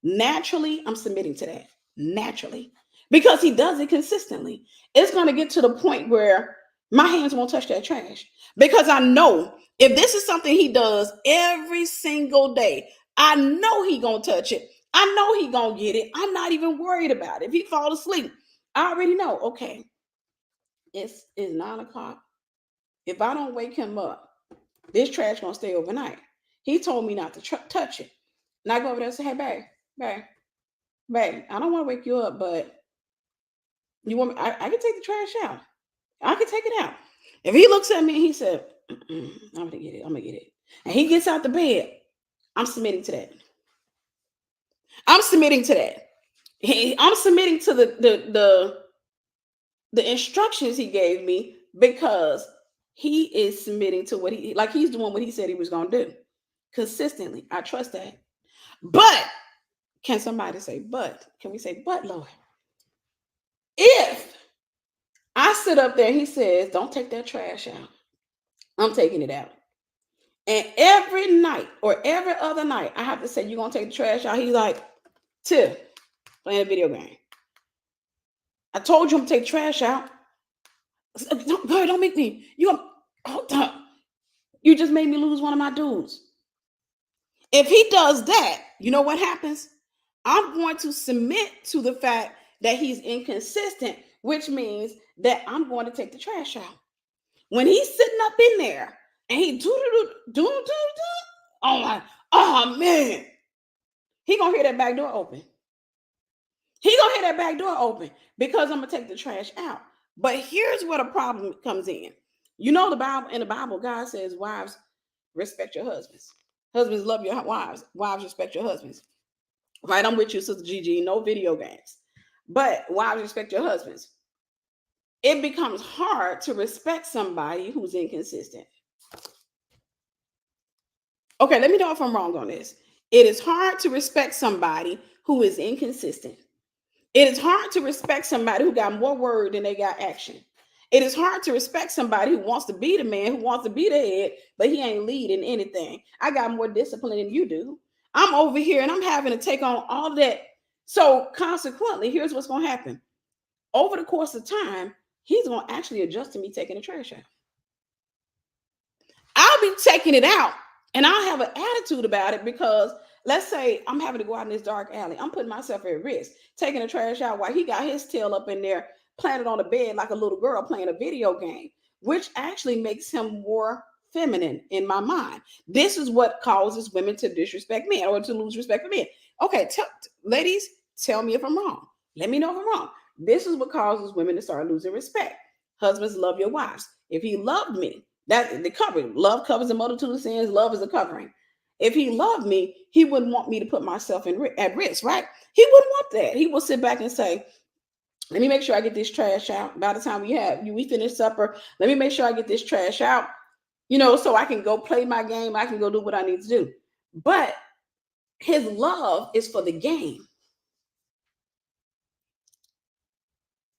Naturally, I'm submitting to that. Naturally. Because he does it consistently. It's going to get to the point where my hands won't touch that trash. Because I know if this is something he does every single day, I know he going to touch it. I know he going to get it. I'm not even worried about it. If he fall asleep, I already know, okay, it's 9 o'clock. If I don't wake him up, this trash going to stay overnight. He told me not to touch it. And I go over there and say, hey, babe, I don't want to wake you up, but you want me? I can take the trash out. I can take it out. If he looks at me and he said, I'm gonna get it, and he gets out the bed, I'm submitting to that. I'm submitting to that. I'm submitting to the instructions he gave me because he is submitting to what he's doing what he said he was gonna do consistently. I trust that. But can somebody say, but? Can we say, but, Lord? If I sit up there, he says, don't take that trash out. I'm taking it out. And every night or every other night, I have to say, you're going to take the trash out. He's like, Tiff, playing a video game. I told you I'm going to take the trash out. Don't make me. Hold on. You just made me lose one of my dudes. If he does that, you know what happens? I'm going to submit to the fact that he's inconsistent, which means that I'm going to take the trash out. When he's sitting up in there and he oh man, he gonna hear that back door open. He gonna hear that back door open because I'm gonna take the trash out. But here's where the problem comes in. You know, the Bible, in the Bible, God says, wives, respect your husbands. Husbands, love your wives. Wives, respect your husbands. Right? I'm with you, Sister Gigi. No video games. But wives, respect your husbands. It becomes hard to respect somebody who's inconsistent. Okay, let me know if I'm wrong on this. It is hard to respect somebody who is inconsistent. It is hard to respect somebody who got more word than they got action. It is hard to respect somebody who wants to be the man, who wants to be the head, but he ain't leading anything. I got more discipline than you do. I'm over here and I'm having to take on all of that. So consequently, here's what's going to happen. Over the course of time, he's going to actually adjust to me taking the trash out. I'll be taking it out and I'll have an attitude about it because let's say I'm having to go out in this dark alley. I'm putting myself at risk, taking the trash out while he got his tail up in there, planted on the bed like a little girl playing a video game, which actually makes him more feminine in my mind. This is what causes women to disrespect men or to lose respect for men. Okay, ladies, tell me if I'm wrong. Let me know if I'm wrong. This is what causes women to start losing respect. Husbands, love your wives. If he loved me, that the covering, love covers a multitude of sins. Love is a covering. If he loved me, he wouldn't want me to put myself at risk, right? He wouldn't want that. He will sit back and say, let me make sure I get this trash out. By the time we finish supper, let me make sure I get this trash out, so I can go play my game. I can go do what I need to do. But his love is for the game.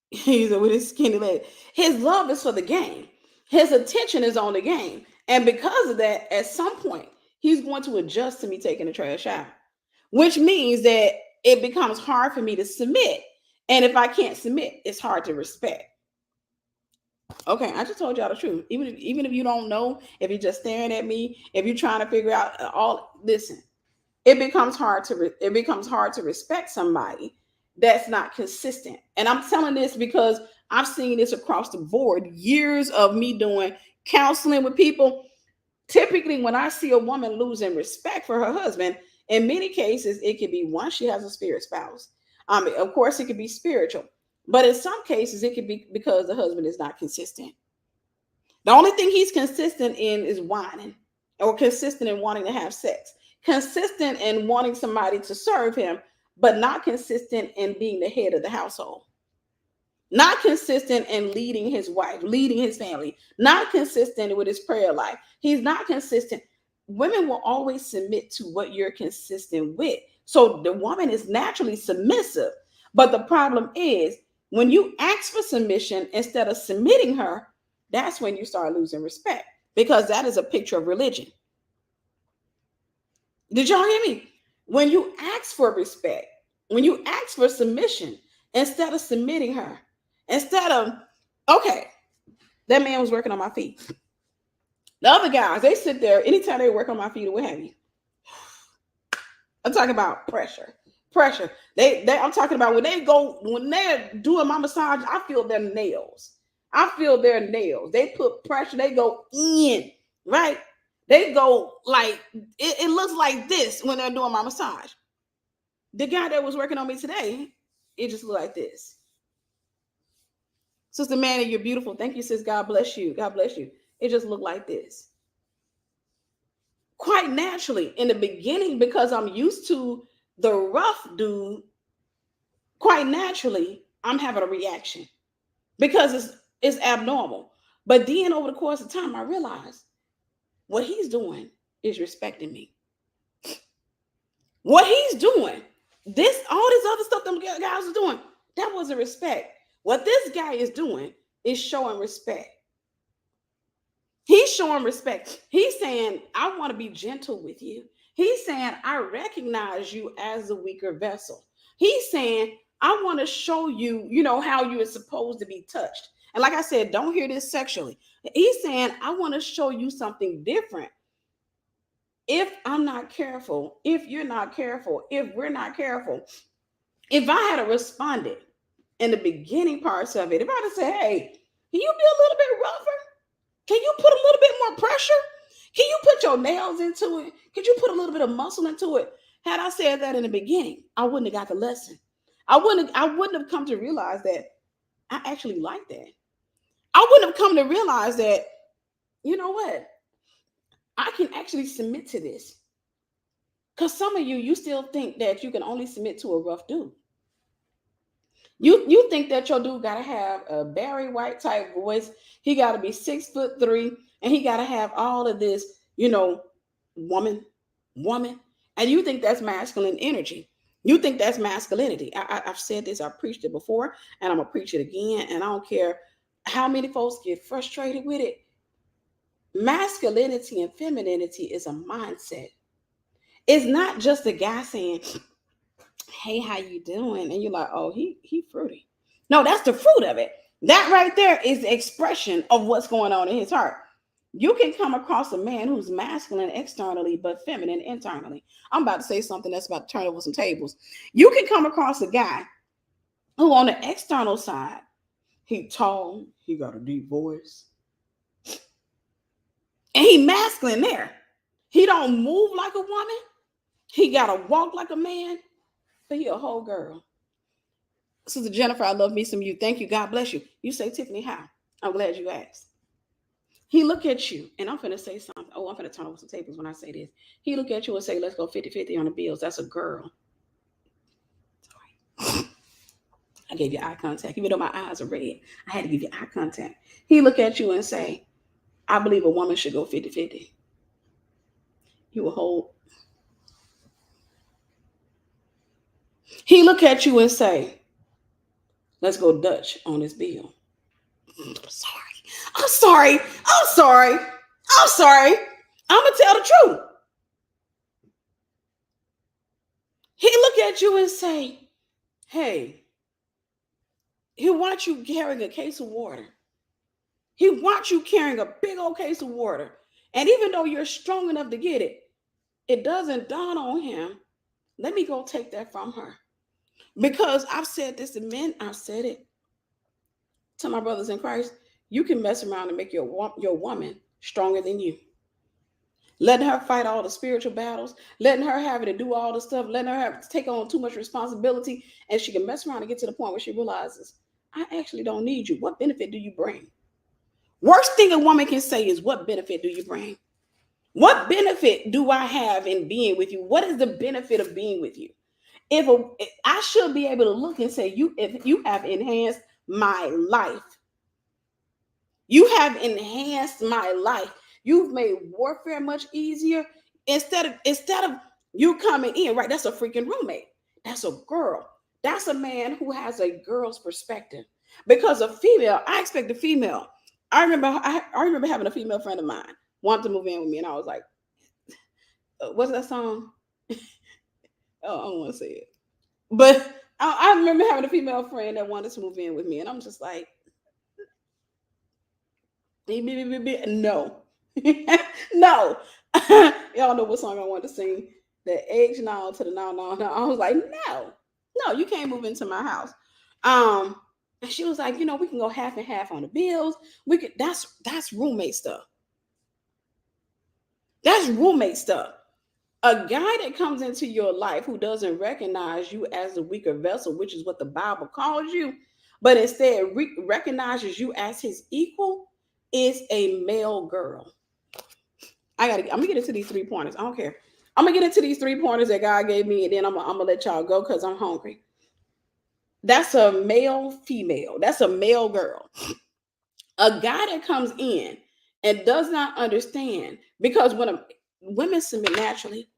He's with his skinny leg. His love is for the game. His attention is on the game. And because of that, at some point, he's going to adjust to me taking the trash out, which means that it becomes hard for me to submit. And if I can't submit, it's hard to respect. Okay, I just told y'all the truth. Even if you don't know, if you're just staring at me, if you're trying to figure out listen, it becomes hard to respect somebody that's not consistent. And I'm telling this because I've seen this across the board. Years of me doing counseling with people. Typically, when I see a woman losing respect for her husband, in many cases, it could be one, she has a spirit spouse. Of course, it could be spiritual, but in some cases, it could be because the husband is not consistent. The only thing he's consistent in is whining, or consistent in wanting to have sex, consistent in wanting somebody to serve him, but not consistent in being the head of the household. Not consistent in leading his wife, leading his family, not consistent with his prayer life. He's not consistent. Women will always submit to what you're consistent with. So the woman is naturally submissive. But the problem is when you ask for submission instead of submitting her, that's when you start losing respect, because that is a picture of religion. Did y'all hear me? When you ask for respect, when you ask for submission instead of submitting her, instead of, okay, that man was working on my feet. The other guys, they sit there anytime they work on my feet or what have you. I'm talking about pressure. I'm talking about when they're doing my massage, I feel their nails. They put pressure, they go in, right? They go like, it looks like this when they're doing my massage. The guy that was working on me today, it just looked like this. Sister Manny, you're beautiful. Thank you, sis. God bless you. God bless you. It just looked like this. Quite naturally, in the beginning, because I'm used to the rough dude, quite naturally, I'm having a reaction because it's abnormal. But then over the course of time, I realized what he's doing is respecting me. What he's doing, all this other stuff them guys are doing, that wasn't respect. What this guy is doing is showing respect. He's showing respect. He's saying, I want to be gentle with you. He's saying, I recognize you as a weaker vessel. He's saying, I want to show you, how you are supposed to be touched. And like I said, don't hear this sexually. He's saying, I want to show you something different. If I'm not careful, if you're not careful, if we're not careful, if I had responded in the beginning parts of it, if I had said, hey, can you be a little bit rougher? Can you put a little bit more pressure? Can you put your nails into it? Could you put a little bit of muscle into it? Had I said that in the beginning, I wouldn't have got the lesson. I wouldn't have come to realize that I actually like that. I wouldn't have come to realize that, you know what, I can actually submit to this. Because some of you still think that you can only submit to a rough dude. You think that your dude gotta have a Barry White type voice. He gotta be 6'3", and he gotta have all of this, woman, woman, and you think that's masculine energy. You think that's masculinity. I've said this, I've preached it before, and I'm gonna preach it again. And I don't care how many folks get frustrated with it. Masculinity and femininity is a mindset. It's not just a guy saying, "Hey, how you doing?" and you're like, "Oh, he fruity." No, that's the fruit of it. That right there is the expression of what's going on in his heart. You can come across a man who's masculine externally but feminine internally. I'm about to say something that's about to turn over some tables. You can come across a guy who on the external side, he tall, he got a deep voice, and he masculine there. He don't move like a woman. He got to walk like a man, but he a whole girl. Sister Jennifer, I love me some you. Thank you. God bless you. You say, Tiffany, how? I'm glad you asked. He look at you, and I'm finna say something. Oh, I'm finna turn over some tables when I say this. He look at you and say, let's go 50-50 on the bills. That's a girl. Sorry. I gave you eye contact. Even though my eyes are red, I had to give you eye contact. He look at you and say, I believe a woman should go 50-50. You will hold. He look at you and say, let's go Dutch on this bill. I'm sorry. I'm sorry. I'm sorry. I'm sorry. I'm going to tell the truth. He look at you and say, hey, he wants you carrying a case of water. He wants you carrying a big old case of water. And even though you're strong enough to get it, it doesn't dawn on him, let me go take that from her. Because I've said this to men, I've said it to my brothers in Christ. You can mess around and make your woman stronger than you. Letting her fight all the spiritual battles, letting her having to do all the stuff, letting her have to take on too much responsibility, and she can mess around and get to the point where she realizes, I actually don't need you. What benefit do you bring? Worst thing a woman can say is, what benefit do you bring? What benefit do I have in being with you? What is the benefit of being with you? If I should be able to look and say, if you have enhanced my life, you have enhanced my life. You've made warfare much easier. Instead of you coming in, right? That's a freaking roommate. That's a girl. That's a man who has a girl's perspective. Because a female, I expect a female. I remember having a female friend of mine wanted to move in with me, and I was like, "What's that song?" Oh, I don't want to say it, but I remember having a female friend that wanted to move in with me, and I'm just like, no, no. Y'all know what song I wanted to sing? The H now to the now, now, now. I was like, no, you can't move into my house. And she was like, we can go half and half on the bills. We could. That's roommate stuff. That's roommate stuff. A guy that comes into your life who doesn't recognize you as a weaker vessel, which is what the Bible calls you, but instead recognizes you as his equal, is a male girl. I'm gonna get into these 3 pointers. I don't care. I'm gonna get into these 3 pointers that God gave me, and then I'm gonna let y'all go because I'm hungry. That's a male female. That's a male girl. A guy that comes in and does not understand, because when women submit naturally,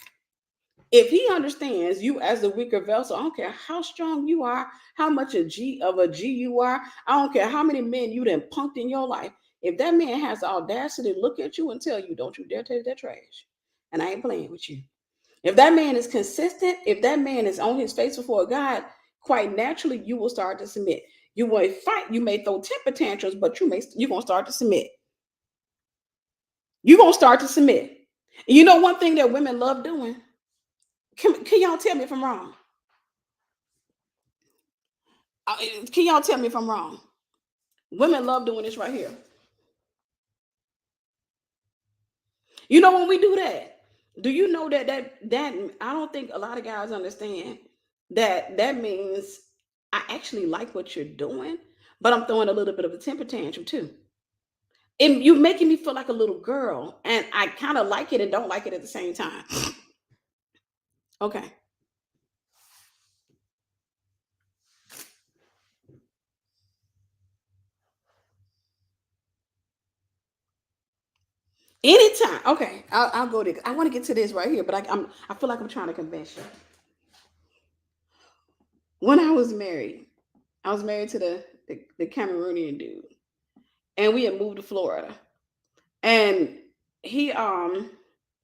if he understands you as the weaker vessel, I don't care how strong you are, how much of a G you are, I don't care how many men you done punked in your life. If that man has the audacity to look at you and tell you, don't you dare take that trash, and I ain't playing with you. If that man is consistent, if that man is on his face before God, quite naturally you will start to submit. You will fight, you may throw temper tantrums, but you're gonna start to submit. You're gonna start to submit. And you know one thing that women love doing? Can y'all tell me if I'm wrong? Can y'all tell me if I'm wrong? Women love doing this right here. You know when we do that, do you know that I don't think a lot of guys understand that means I actually like what you're doing, but I'm throwing a little bit of a temper tantrum too. And you're making me feel like a little girl, and I kind of like it and don't like it at the same time. Okay. Anytime. Okay. I'll go there. I want to get to this right here, but I feel like I'm trying to convince you. When I was married to the Cameroonian dude, and we had moved to Florida. And he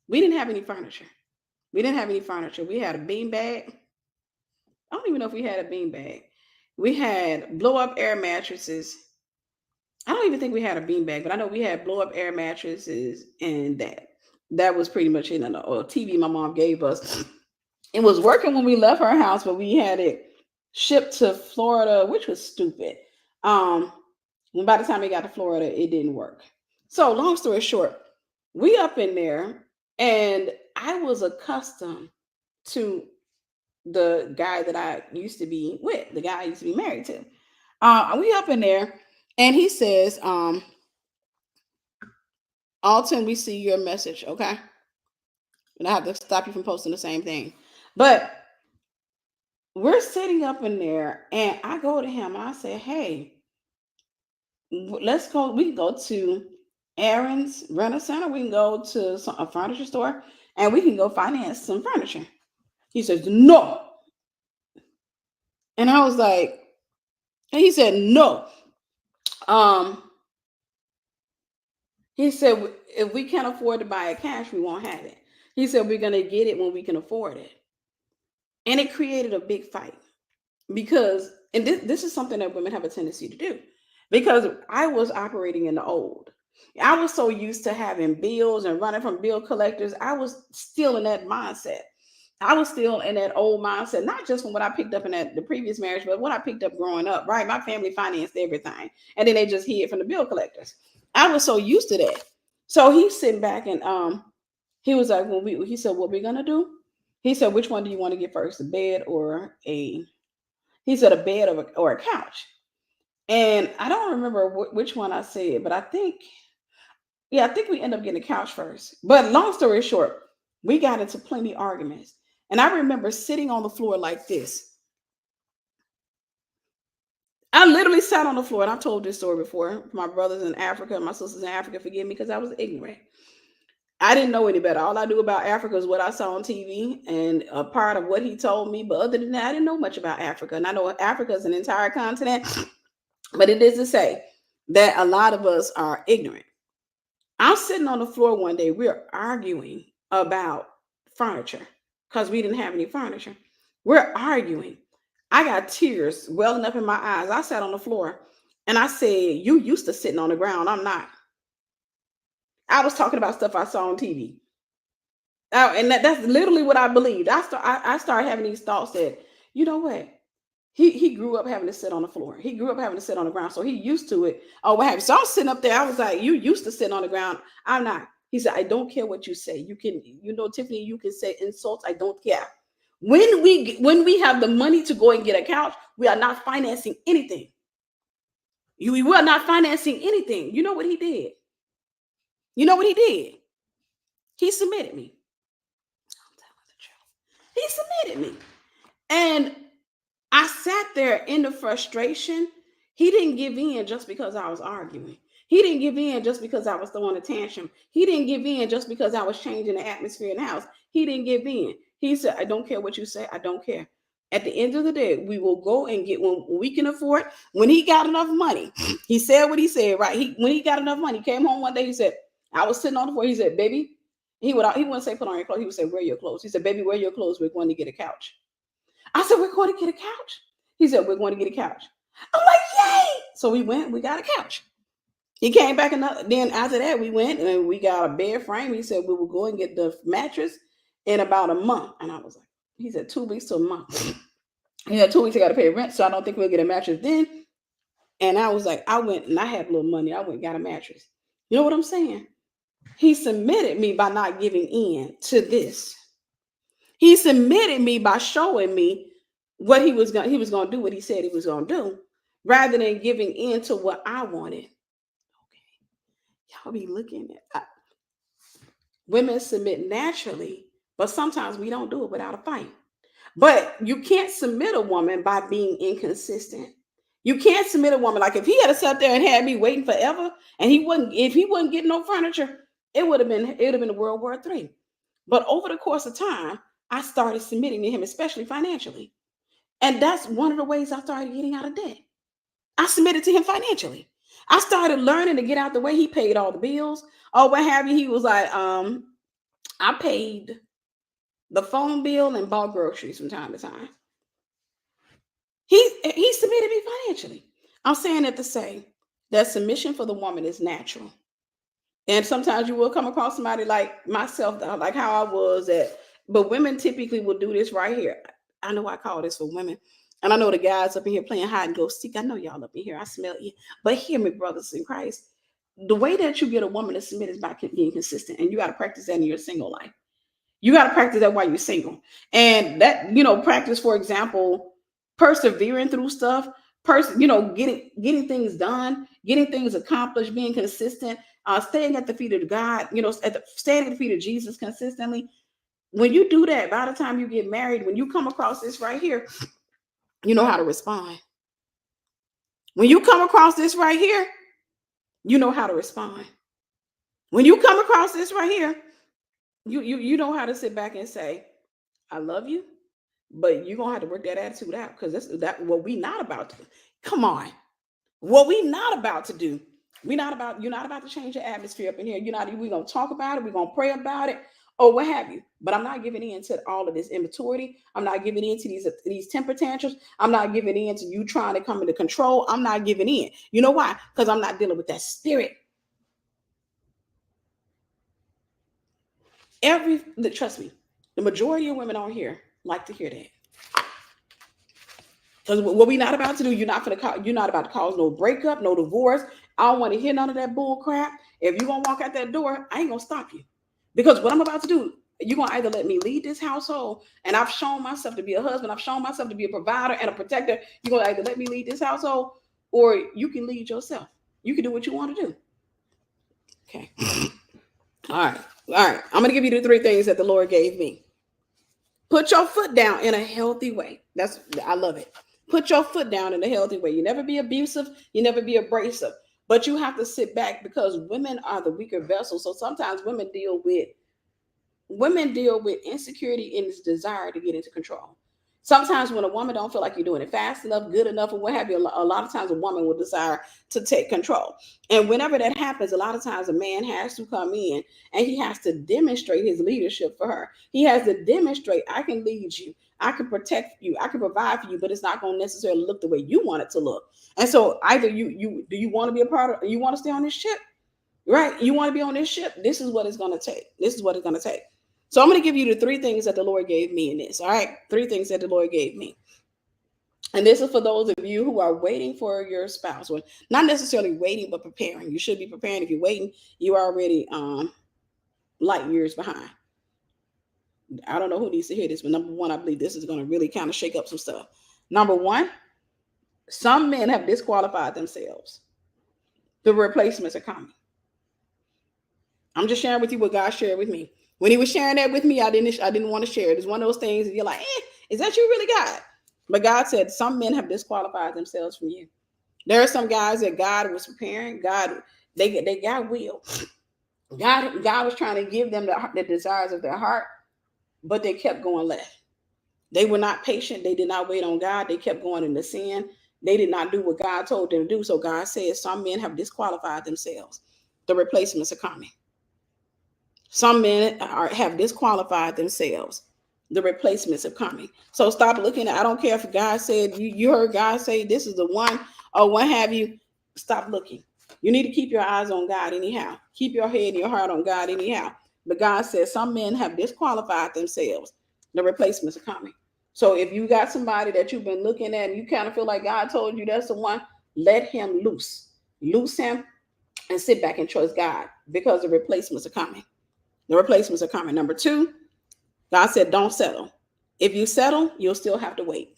we didn't have any furniture. We didn't have any furniture. We had a bean bag. I don't even know if we had a bean bag. We had blow up air mattresses. I don't even think we had a bean bag, but I know we had blow up air mattresses, and that was pretty much it. And a TV my mom gave us. It was working when we left her house, but we had it shipped to Florida, which was stupid. When by the time we got to Florida, it didn't work. So long story short, we up in there, and I was accustomed to the guy that I used to be with, the guy I used to be married to. We up in there, and he says, Alton, we see your message, okay? And I have to stop you from posting the same thing. But we're sitting up in there, and I go to him, I say, hey, let's go. We can go to Aaron's Rental Center. We can go to a furniture store, and we can go finance some furniture. He says, no. And I was like, and he said, no. He said, if we can't afford to buy it cash, we won't have it. He said, we're going to get it when we can afford it. And it created a big fight because, and this is something that women have a tendency to do, because I was operating in the old. I was so used to having bills and running from bill collectors. I was still in that mindset. I was still in that old mindset, not just from what I picked up in the previous marriage, but what I picked up growing up, right? My family financed everything, and then they just hid from the bill collectors. I was so used to that. So he's sitting back, and he was like, he said, what we're gonna do? He said, which one do you want to get first, a bed or he said a bed or a couch? And I don't remember which one I said, but I think we ended up getting a couch first. But long story short, we got into plenty of arguments. And I remember sitting on the floor like this. I literally sat on the floor, and I've told this story before. My brothers in Africa, my sisters in Africa, forgive me because I was ignorant. I didn't know any better. All I knew about Africa is what I saw on TV and a part of what he told me. But other than that, I didn't know much about Africa. And I know Africa is an entire continent, but it is to say that a lot of us are ignorant. I'm sitting on the floor one day. We're arguing about furniture because we didn't have any furniture. We're arguing. I got tears welling up in my eyes. I sat on the floor and I said, you used to sitting on the ground. I'm not. I was talking about stuff I saw on TV. And that's literally what I believed. I started having these thoughts that, you know what? He grew up having to sit on the floor. He grew up having to sit on the ground. So he used to it. Oh, what happened? So I'm sitting up there. I was like, you used to sit on the ground. I'm not. He said, I don't care what you say. You can, Tiffany, you can say insults. I don't care. When we have the money to go and get a couch, we are not financing anything. We are not financing anything. You know what he did? You know what he did? He submitted me. He submitted me. And I sat there in the frustration. He didn't give in just because I was arguing. He didn't give in just because I was throwing a tantrum. He didn't give in just because I was changing the atmosphere in the house. He didn't give in. He said, I don't care what you say. I don't care. At the end of the day, we will go and get when we can afford. When he got enough money, he said what he said, right? When he got enough money, he came home one day, he said, I was sitting on the floor. He said, baby, he wouldn't say put on your clothes. He would say, wear your clothes. He said, baby, wear your clothes. We're going to get a couch. I said, we're going to get a couch. He said, we're going to get a couch. I'm like, yay. So we went, we got a couch. He came back then after that, we went and we got a bed frame. He said, we will go and get the mattress in about a month. And I was like, he said 2 weeks to a month. He had 2 weeks, I got to pay rent. So I don't think we'll get a mattress then. And I was like, I went and I had a little money. I went and got a mattress. You know what I'm saying? He submitted me by not giving in to this. He submitted me by showing me what he was going to do what he said he was going to do, rather than giving in to what I wanted. Okay, y'all be looking at women submit naturally, but sometimes we don't do it without a fight. But you can't submit a woman by being inconsistent. You can't submit a woman. Like if he had sat there and had me waiting forever, and if he wasn't getting no furniture, it would have been World War III. But over the course of time, I started submitting to him, especially financially. And that's one of the ways I started getting out of debt. I submitted to him financially. I started learning to get out the way. He paid all the bills or what have you. He was like, I paid the phone bill and bought groceries from time to time. He submitted me financially. I'm saying that to say that submission for the woman is natural. And sometimes you will come across somebody like myself, like how I was at, but women typically will do this right here. I know I call this for women. And I know the guys up in here playing hide and go seek. I know y'all up in here. I smell you. But hear me, brothers in Christ. The way that you get a woman to submit is by being consistent. And you got to practice that in your single life. You got to practice that while you're single. And that, practice, for example, persevering through stuff, getting things done, getting things accomplished, being consistent, staying at the feet of God, staying at the feet of Jesus consistently. When you do that, by the time you get married, when you come across this right here, you know how to respond. When you come across this right here, you know how to respond. When you come across this right here, you know how to sit back and say, I love you, but you're gonna have to work that attitude out, because that's what we not about to do. Come on. What we not about to do. You're not about to change the atmosphere up in here. We're gonna talk about it, we're gonna pray about it, or what have you. But I'm not giving in to all of this immaturity. I'm not giving in to these temper tantrums. I'm not giving in to you trying to come into control. I'm not giving in. You know why? Because I'm not dealing with that spirit. Trust me, the majority of women on here like to hear that. Because what we not about to do, you're not about to cause no breakup, no divorce. I don't want to hear none of that bull crap. If you're gonna walk out that door, I ain't gonna stop you. Because what I'm about to do, you're gonna either let me lead this household, and I've shown myself to be a husband, I've shown myself to be a provider and a protector. You're gonna either let me lead this household, or you can lead yourself. You can do what you want to do. Okay. All right. I'm gonna give you the 3 things that the Lord gave me. Put your foot down in a healthy way. I love it. Put your foot down in a healthy way. You never be abusive. You never be abrasive. But you have to sit back, because women are the weaker vessel. So sometimes women deal with insecurity and this desire to get into control. Sometimes when a woman don't feel like you're doing it fast enough, good enough, or what have you, a lot of times a woman will desire to take control. And whenever that happens, a lot of times a man has to come in and he has to demonstrate his leadership for her. He has to demonstrate, I can lead you, I can protect you, I can provide for you, but it's not going to necessarily look the way you want it to look. And so either you do you want to be a part of, you want to stay on this ship, right? You want to be on this ship. This is what it's going to take. This is what it's going to take. So I'm going to give you the 3 things that the Lord gave me in this. All right. 3 things that the Lord gave me. And this is for those of you who are waiting for your spouse, or not necessarily waiting, but preparing. You should be preparing. If you're waiting, you are already light years behind. I don't know who needs to hear this, but number 1, I believe this is going to really kind of shake up some stuff. Number 1, some men have disqualified themselves. The replacements are coming. I'm just sharing with you what God shared with me. When he was sharing that with me, I didn't want to share it. It's one of those things that you're like, is that you really, God? But God said some men have disqualified themselves from you. There are some guys that God was preparing. They got will. God was trying to give them the desires of their heart, but they kept going left. They were not patient. They did not wait on God. They kept going into sin. They did not do what God told them to do. So God says some men have disqualified themselves. The replacements are coming. Some men have disqualified themselves. The replacements are coming. So stop looking at, I don't care if God said, you heard God say this is the one, or what have you. Stop looking. You need to keep your eyes on God anyhow. Keep your head and your heart on God anyhow. But God says some men have disqualified themselves. The replacements are coming. So if you got somebody that you've been looking at and you kind of feel like God told you that's the one, let him loose. Loose him and sit back and trust God, because the replacements are coming. The replacements are coming. Number 2, God said, don't settle. If you settle, you'll still have to wait.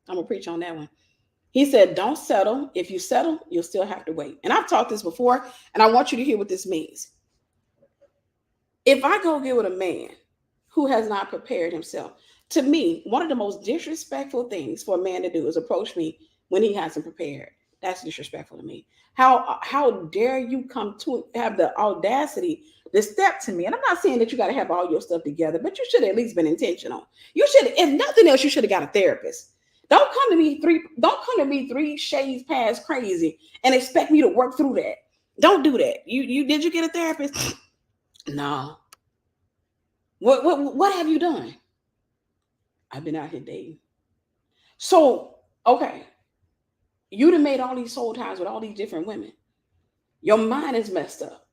I'm gonna preach on that one. He said, don't settle. If you settle, you'll still have to wait. And I've taught this before, and I want you to hear what this means. If I go get with a man who has not prepared himself, to me, one of the most disrespectful things for a man to do is approach me when he hasn't prepared. That's disrespectful to me. How dare you come to have the audacity to step to me? And I'm not saying that you got to have all your stuff together, but you should have at least been intentional. You should, if nothing else, you should have got a therapist. Don't come to me three shades past crazy and expect me to work through that. Don't do that. You did you get a therapist? No. What have you done? I've been out here dating. So, okay. You done made all these soul ties with all these different women. Your mind is messed up.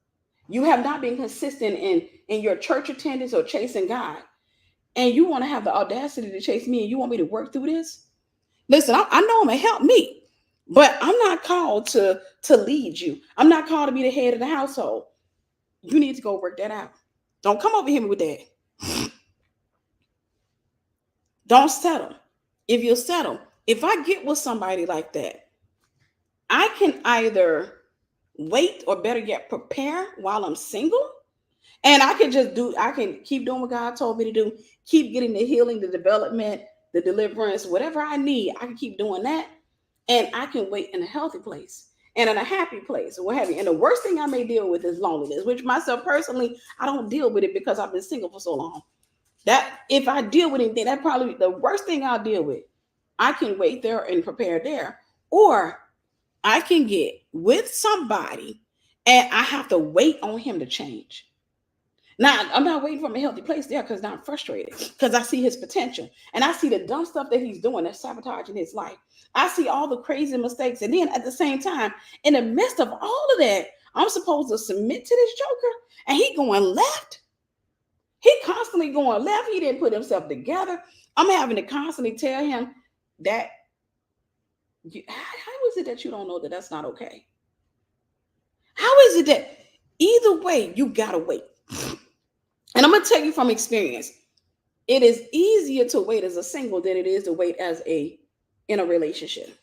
You have not been consistent in your church attendance or chasing God. And you want to have the audacity to chase me and you want me to work through this? Listen, I know I'm going to help me, but I'm not called to lead you. I'm not called to be the head of the household. You need to go work that out. Don't come over here with that. Don't settle. If you settle, if I get with somebody like that, I can either wait or better yet prepare while I'm single. And I can keep doing what God told me to do, keep getting the healing, the development, the deliverance, whatever I need. I can keep doing that. And I can wait in a healthy place and in a happy place or what have you. And the worst thing I may deal with is loneliness, which myself personally, I don't deal with it because I've been single for so long. That if I deal with anything, that probably the worst thing I'll deal with. I can wait there and prepare there. Or I can get with somebody and I have to wait on him to change. Now, I'm not waiting from a healthy place there because I'm frustrated because I see his potential and I see the dumb stuff that he's doing that's sabotaging his life. I see all the crazy mistakes. And then at the same time, in the midst of all of that, I'm supposed to submit to this joker and he going left. He constantly going left. He didn't put himself together. I'm having to constantly tell him that, how is it that you don't know that that's not okay? How is it that either way, you got to wait? And I'm going to tell you from experience, it is easier to wait as a single than it is to wait in a relationship.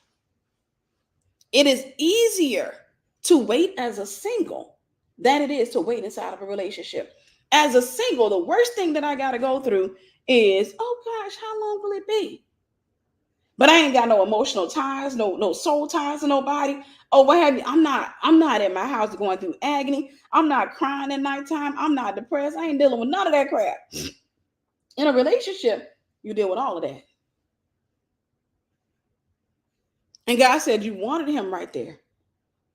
It is easier to wait as a single than it is to wait inside of a relationship. As a single, the worst thing that I got to go through is, oh gosh, how long will it be? But I ain't got no emotional ties, no soul ties to nobody. Oh, what have you? I'm not in my house going through agony. I'm not crying at nighttime. I'm not depressed. I ain't dealing with none of that crap. In a relationship, you deal with all of that. And God said you wanted him right there.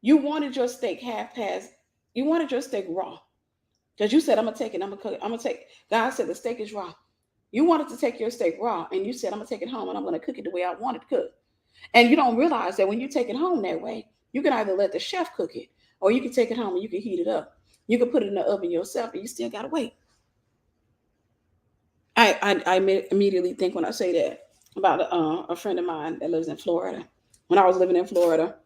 You wanted your steak half past. You wanted your steak raw. Because you said, I'm going to take it. I'm going to cook it. I'm going to take. God said the steak is raw. You wanted to take your steak raw. And you said, I'm going to take it home and I'm going to cook it the way I want it to cook. And you don't realize that when you take it home that way, you can either let the chef cook it or you can take it home and you can heat it up. You can put it in the oven yourself and you still got to wait. I immediately think when I say that about a friend of mine that lives in Florida. When I was living in Florida,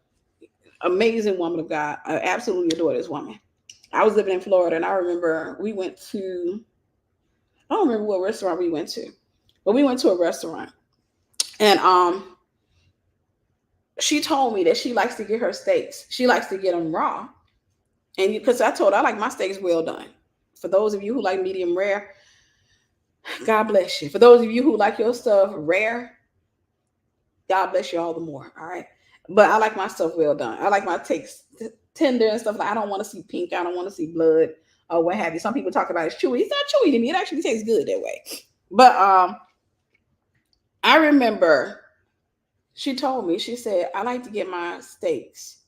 amazing woman of God. I absolutely adore this woman. I was living in Florida and I remember we went to, I don't remember what restaurant we went to, but we went to a restaurant and she told me that she likes to get her steaks. She likes to get them raw. And because I told her I like my steaks well done. For those of you who like medium rare, God bless you. For those of you who like your stuff rare, God bless you all the more. All right. But I like my stuff well done. I like my steaks tender and stuff. Like I don't want to see pink. I don't want to see blood or what have you. Some people talk about it's chewy. It's not chewy to me. It actually tastes good that way. But I remember she told me, she said, I like to get my steaks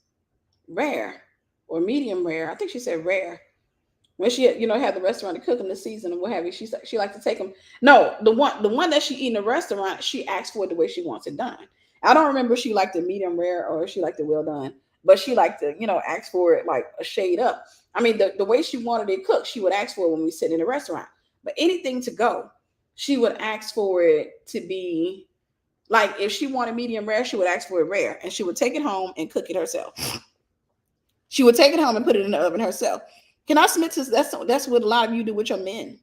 rare or medium rare. I think she said rare. When she, had the restaurant to cook them, the season and what have you, she liked to take them. No, the one that she eat in the restaurant, she asked for it the way she wants it done. I don't remember if she liked the medium rare or if she liked it well done, but she liked to, ask for it like a shade up. I mean, the way she wanted it cooked, she would ask for it when we sit in the restaurant. But anything to go, she would ask for it to be like, if she wanted medium rare, she would ask for it rare, and she would take it home and cook it herself. She would take it home and put it in the oven herself. Can I submit to that's what a lot of you do with your men?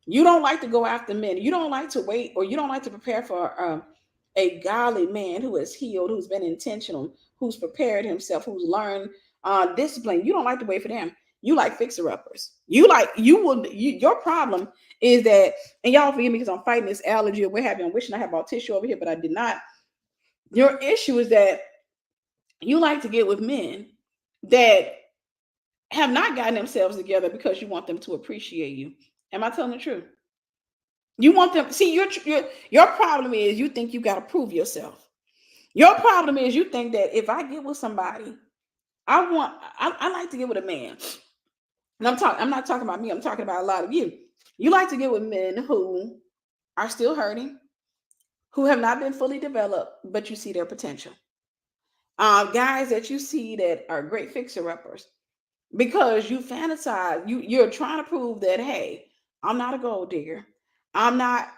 You don't like to go after men. You don't like to wait, or you don't like to prepare for a godly man who is healed, who's been intentional, who's prepared himself, who's learned discipline. You don't like to wait for them. You like fixer uppers. Your problem is that, and y'all forgive me because I'm fighting this allergy or what have you. I'm wishing I had bought tissue over here, but I did not. Your issue is that you like to get with men that have not gotten themselves together because you want them to appreciate you. Am I telling the truth? You want them. See, your problem is you think you got to prove yourself. Your problem is you think that if I get with somebody, I like to get with a man. And I'm not talking about me. I'm talking about a lot of you. You like to get with men who are still hurting, who have not been fully developed, but you see their potential. Guys that you see that are great fixer uppers because you fantasize. You're trying to prove that, hey, I'm not a gold digger. I'm not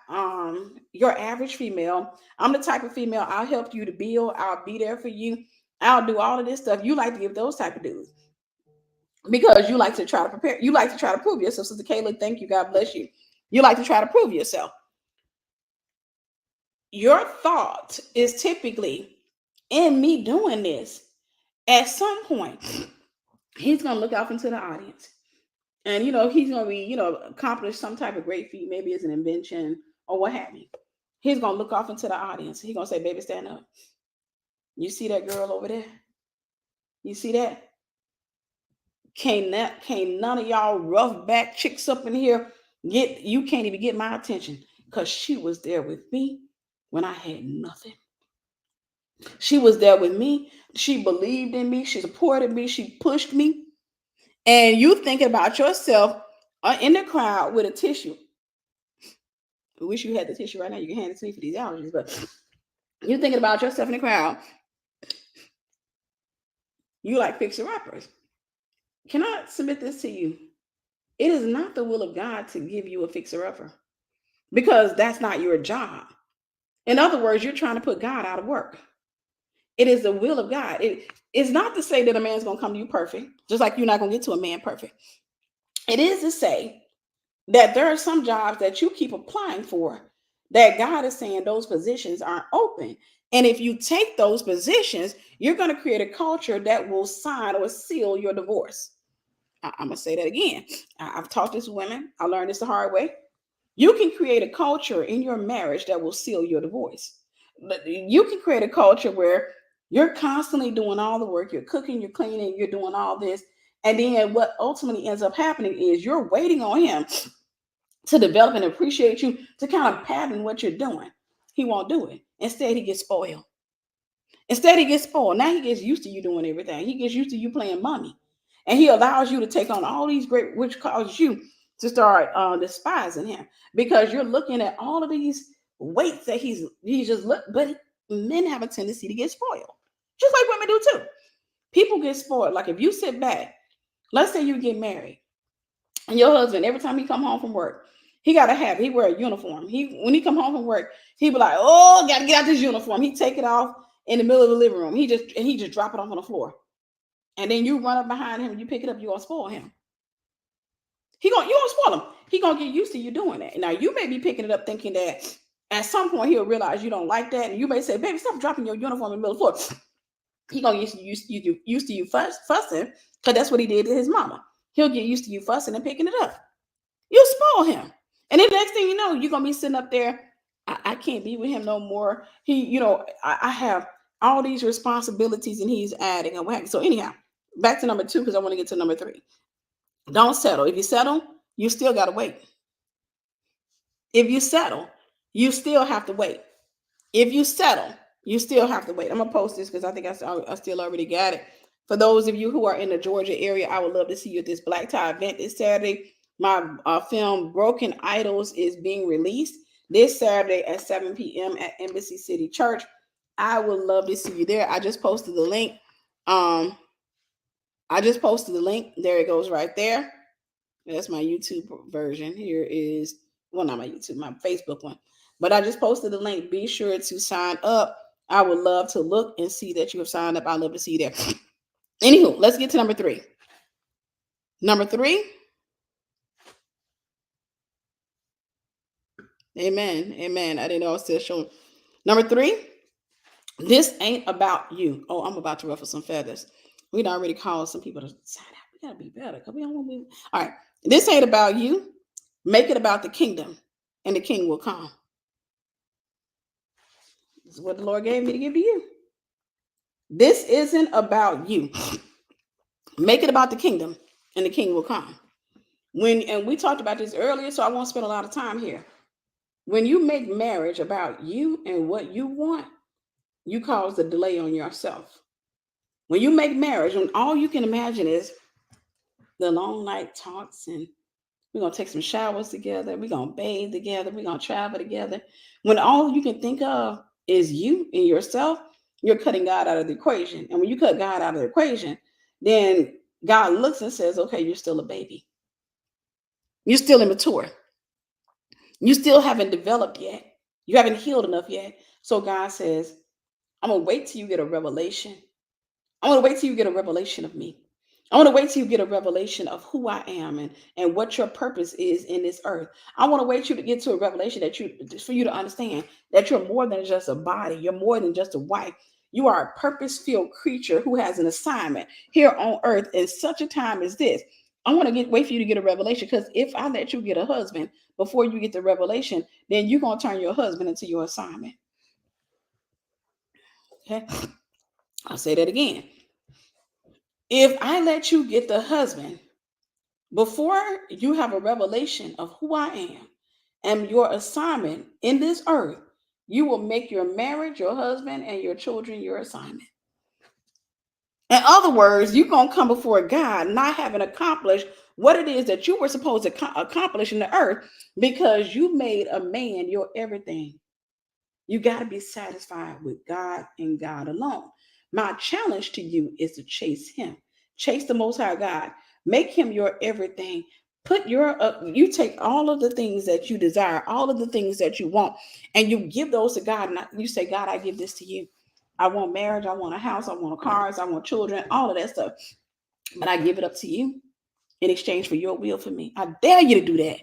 your average female. I'm the type of female, I'll help you to build. I'll be there for you. I'll do all of this stuff. You like to give those type of dudes because you like to try to prepare. You like to try to prove yourself. Sister Kayla, thank you. God bless you. You like to try to prove yourself. Your thought is typically, in me doing this, at some point, he's going to look off into the audience. And, he's going to be, accomplish some type of great feat. Maybe it's an invention or what have you. He's going to look off into the audience. He's going to say, baby, stand up. You see that girl over there? You see that? Can't none of y'all rough back chicks up in here you can't even get my attention because she was there with me when I had nothing. She was there with me. She believed in me. She supported me. She pushed me. And you thinking about yourself in the crowd with a tissue. I wish you had the tissue right now. You can hand it to me for these allergies, but you're thinking about yourself in the crowd. You like fixer uppers. Can I submit this to you? It is not the will of God to give you a fixer upper because that's not your job. In other words, you're trying to put God out of work. It is the will of God. It's not to say that a man's going to come to you perfect, just like you're not going to get to a man perfect. It is to say that there are some jobs that you keep applying for that God is saying those positions aren't open. And if you take those positions, you're going to create a culture that will sign or seal your divorce. I'm going to say that again. I've taught this to women. I learned this the hard way. You can create a culture in your marriage that will seal your divorce. You can create a culture where you're constantly doing all the work. You're cooking, you're cleaning, you're doing all this. And then what ultimately ends up happening is you're waiting on him to develop and appreciate you, to kind of pattern what you're doing. He won't do it. Instead, he gets spoiled. Now he gets used to you doing everything. He gets used to you playing mommy. And he allows you to take on all these great, which causes you to start despising him because you're looking at all of these weights that he's just look. But men have a tendency to get spoiled, just like women do too. People get spoiled. Like if you sit back, let's say you get married, and your husband, every time he come home from work, he wear a uniform. When he come home from work, he be like, oh, gotta get out this uniform. He take it off in the middle of the living room. He just drop it off on the floor. And then you run up behind him and you pick it up, you're gonna spoil him. You gonna spoil him. He gonna get used to you doing that. Now you may be picking it up thinking that at some point he'll realize you don't like that. And you may say, baby, stop dropping your uniform in the middle of the floor. He gonna get used to you fussing, because that's what he did to his mama. He'll get used to you fussing and picking it up. You spoil him. And then the next thing you know, you're gonna be sitting up there. I can't be with him no more. I have all these responsibilities and he's adding and what. So anyhow, back to number 2, because I want to get to number 3. Don't settle. If you settle, you still gotta wait. If you settle, you still have to wait. If you settle, you still have to wait. I'm gonna post this because I think I still already got it. For those of you who are in the Georgia area, I would love to see you at this black tie event this Saturday. My film Broken Idols is being released this Saturday at 7 p.m. at Embassy City Church. I would love to see you there. I just posted the link. There it goes right there. That's my YouTube version. Here is, well, not my YouTube, my Facebook one. But I just posted the link. Be sure to sign up. I would love to look and see that you have signed up. I'd love to see you there. Anywho, let's get to number 3. Number 3. Amen. I didn't know I was still showing. Number 3, this ain't about you. Oh, I'm about to ruffle some feathers. We'd already called some people to sign out. We gotta be better because we don't want to be. All right. This ain't about you. Make it about the kingdom, and the king will come. This is what the Lord gave me to give to you. This isn't about you. Make it about the kingdom, and the king will come. And we talked about this earlier, so I won't spend a lot of time here. When you make marriage about you and what you want, you cause the delay on yourself. When you make marriage, when all you can imagine is the long night talks, and we're going to take some showers together, we're going to bathe together, we're going to travel together. When all you can think of is you and yourself, you're cutting God out of the equation. And when you cut God out of the equation, then God looks and says, okay, you're still a baby. You're still immature. You still haven't developed yet. You haven't healed enough yet. So God says, I'm going to wait till you get a revelation. I want to wait till you get a revelation of me. I want to wait till you get a revelation of who I am and what your purpose is in this earth. I want to wait you to get to a revelation for you to understand that you're more than just a body. You're more than just a wife. You are a purpose-filled creature who has an assignment here on earth in such a time as this. I want to wait for you to get a revelation, because if I let you get a husband before you get the revelation, then you're going to turn your husband into your assignment. Okay. I'll say that again. If I let you get the husband before you have a revelation of who I am and your assignment in this earth, you will make your marriage, your husband, and your children your assignment. In other words, you're going to come before God not having accomplished what it is that you were supposed to accomplish in the earth, because you made a man your everything. You got to be satisfied with God and God alone. My challenge to you is to chase him. Chase the Most High God. Make him your everything. You take all of the things that you desire, all of the things that you want, and you give those to God. And you say, God, I give this to you. I want marriage. I want a house. I want cars. I want children, all of that stuff. But I give it up to you in exchange for your will for me. I dare you to do that.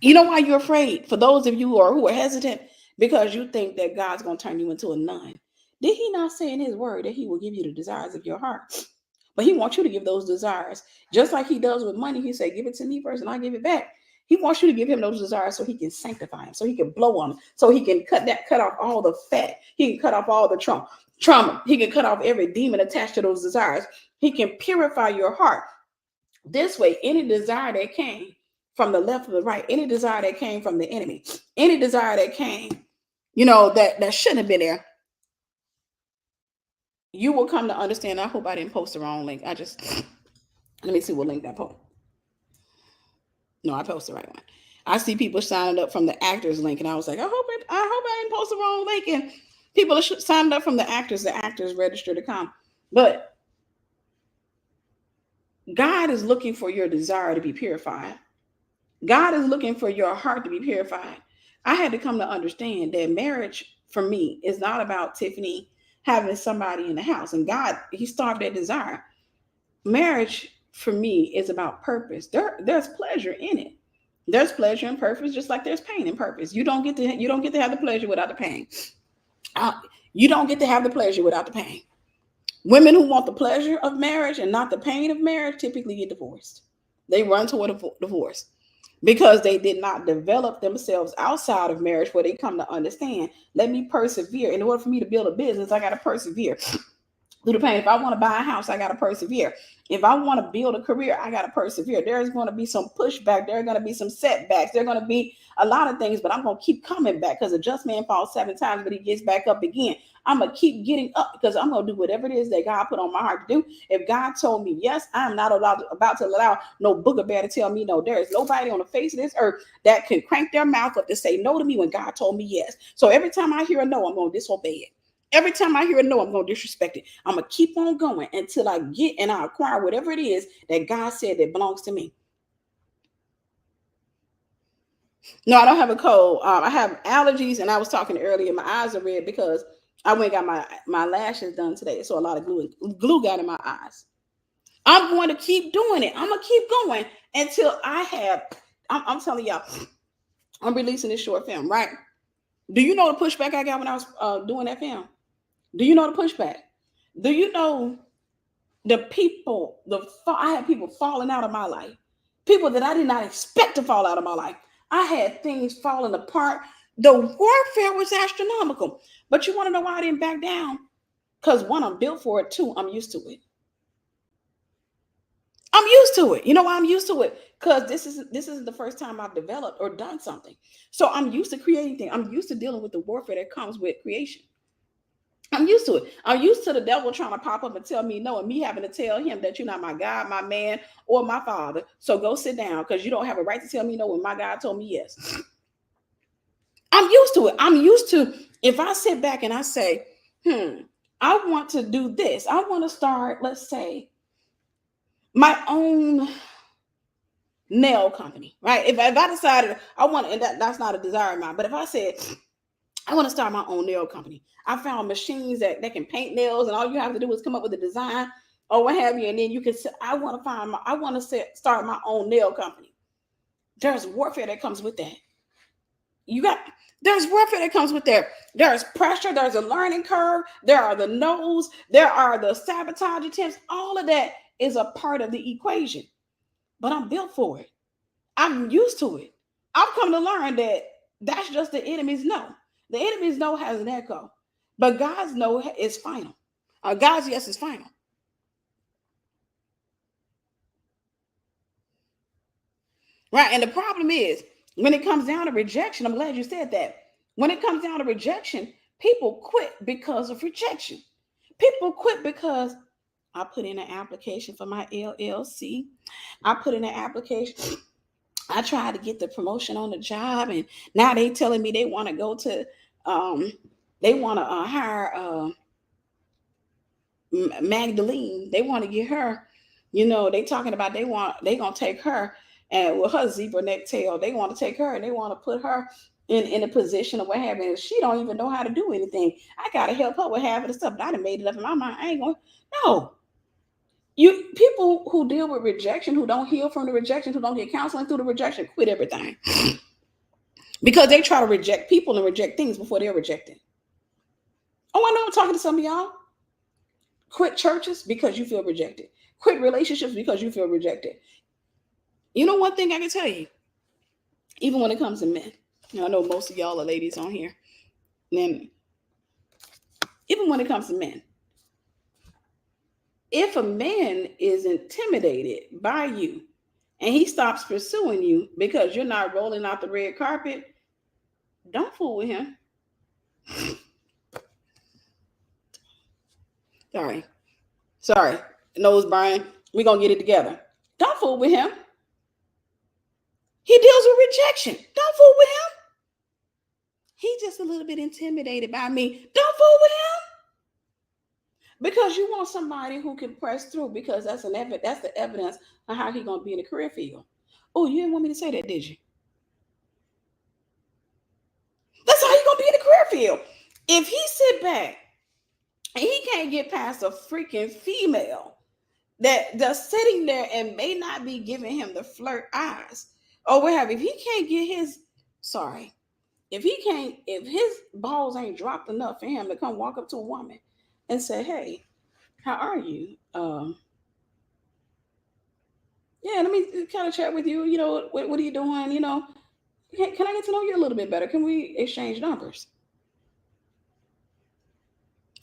You know why you're afraid? For those of you who are hesitant, because you think that God's going to turn you into a nun. Did he not say in his word that he will give you the desires of your heart? But he wants you to give those desires. Just like he does with money. He said, give it to me first and I'll give it back. He wants you to give him those desires so he can sanctify him, so he can blow on them, so he can cut off all the fat. He can cut off all the trauma. He can cut off every demon attached to those desires. He can purify your heart. This way, any desire that came from the left or the right, any desire that came from the enemy, any desire that came, that shouldn't have been there, you will come to understand. I hope I didn't post the wrong link. Let me see what link I post. No, I posted the right one. I see people signing up from the actors link, and I was like, I hope I didn't post the wrong link. And people are signing up from the actors register to come. But God is looking for your desire to be purified. God is looking for your heart to be purified. I had to come to understand that marriage for me is not about Tiffany having somebody in the house. And God, he starved that desire. Marriage for me is about purpose. There's pleasure in it. There's pleasure and purpose, just like there's pain and purpose. You don't get to have the pleasure without the pain. You don't get to have the pleasure without the pain. Women who want the pleasure of marriage and not the pain of marriage typically get divorced. They run toward a divorce, because they did not develop themselves outside of marriage, where they come to understand, let me persevere. In order for me to build a business, I got to persevere through the pain. If I want to buy a house, I got to persevere. If I want to build a career, I got to persevere. There's going to be some pushback. There are going to be some setbacks. There are going to be a lot of things, but I'm going to keep coming back, because a just man falls 7 times, but he gets back up again. I'm going to keep getting up, because I'm going to do whatever it is that God put on my heart to do. If God told me yes, I'm not about to allow no booger bear to tell me no. There is nobody on the face of this earth that can crank their mouth up to say no to me when God told me yes. So every time I hear a no, I'm going to disobey it. Every time I hear a no, I'm going to disrespect it. I'm going to keep on going until I get and I acquire whatever it is that God said that belongs to me. No, I don't have a cold. I have allergies, and I was talking earlier. My eyes are red because I went and got my lashes done today. So a lot of glue got in my eyes. I'm going to keep doing it. I'm going to keep going until I'm telling y'all, I'm releasing this short film, right? Do you know the pushback I got when I was doing that film? Do you know the pushback? Do you know the people? I had people falling out of my life, people that I did not expect to fall out of my life. I had things falling apart. The warfare was astronomical. But you want to know why I didn't back down? Because one, I'm built for it. Two, I'm used to it. I'm used to it. You know why I'm used to it? Because this is the first time I've developed or done something. So I'm used to creating things. I'm used to dealing with the warfare that comes with creation. I'm used to it. I'm used to the devil trying to pop up and tell me no, and me having to tell him that you're not my God, my man, or my father. So go sit down because you don't have a right to tell me no when my God told me yes. I'm used to it. I'm used to if I sit back and I say, I want to do this. I want to start, let's say, my own nail company, right? If I decided I want, and that's not a desire of mine, but if I said, I want to start my own nail company. I found machines that can paint nails, and all you have to do is come up with a design or what have you, and then you can. I want to start my own nail company. There's warfare that comes with that. There's warfare that comes with that. There's pressure. There's a learning curve. There are the no's. There are the sabotage attempts. All of that is a part of the equation. But I'm built for it. I'm used to it. I've come to learn that that's just the enemy's no. The enemy's no has an echo, but God's no is final. God's yes is final. Right. And the problem is when it comes down to rejection, I'm glad you said that. When it comes down to rejection, people quit because of rejection. People quit because I put in an application for my LLC. I put in an application. I tried to get the promotion on the job, and now they telling me they want to go to, they want to hire Magdalene. They want to get her, they talking about they gonna take her and with her zebra neck tail, they want to take her and they want to put her in a position of what have you. She don't even know how to do anything. I gotta help her with half of the stuff. But I done made it up in my mind. I ain't going. No, people who deal with rejection, who don't heal from the rejection, who don't get counseling through the rejection, quit everything because they try to reject people and reject things before they're rejected. Oh, I know I'm talking to some of y'all. Quit churches because you feel rejected. Quit relationships because you feel rejected. You know one thing I can tell you, even when it comes to men, I know most of y'all are ladies on here, and even when it comes to men, if a man is intimidated by you and he stops pursuing you because you're not rolling out the red carpet, don't fool with him. Sorry. Nose Brian. We're going to get it together. Don't fool with him. He deals with rejection. Don't fool with him. He's just a little bit intimidated by me. Don't fool with him. Because you want somebody who can press through, because that's the evidence of how he's going to be in the career field. Oh, you didn't want me to say that, did you? That's how he's going to be in the career field. If he sit back and he can't get past a freaking female that's sitting there and may not be giving him the flirt eyes or what have you, if he can't get if his balls ain't dropped enough for him to come walk up to a woman and say, hey, how are you? Yeah, let me kind of chat with you. What are you doing? Can I get to know you a little bit better? Can we exchange numbers?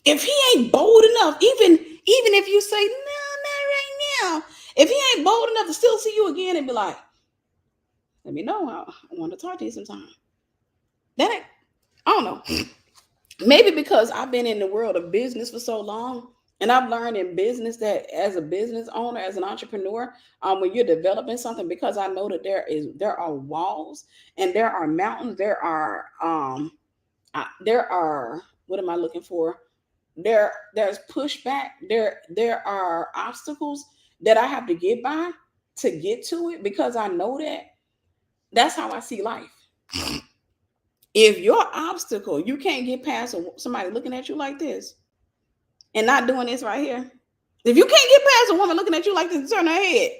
If he ain't bold enough, even if you say, no, not right now, if he ain't bold enough to still see you again and be like, let me know, I want to talk to you sometime. I don't know. Maybe because I've been in the world of business for so long, and I've learned in business that as a business owner, as an entrepreneur, when you're developing something, because I know that there are walls and there are mountains, there are what am I looking for? There's pushback, there are obstacles that I have to get by to get to it, because I know that's how I see life. If your obstacle, you can't get past somebody looking at you like this and not doing this right here. If you can't get past a woman looking at you like this and turn her head,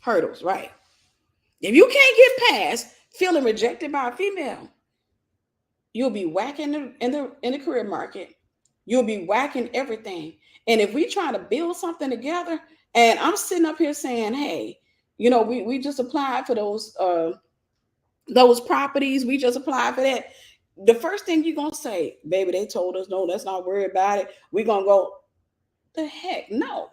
hurdles, right? If you can't get past feeling rejected by a female, you'll be whacking in the career market. You'll be whacking everything. And if we try to build something together, and I'm sitting up here saying, hey, we just applied for those properties. We just applied for that. The first thing you're gonna say, baby, they told us no, let's not worry about it. We're gonna go, the heck, no.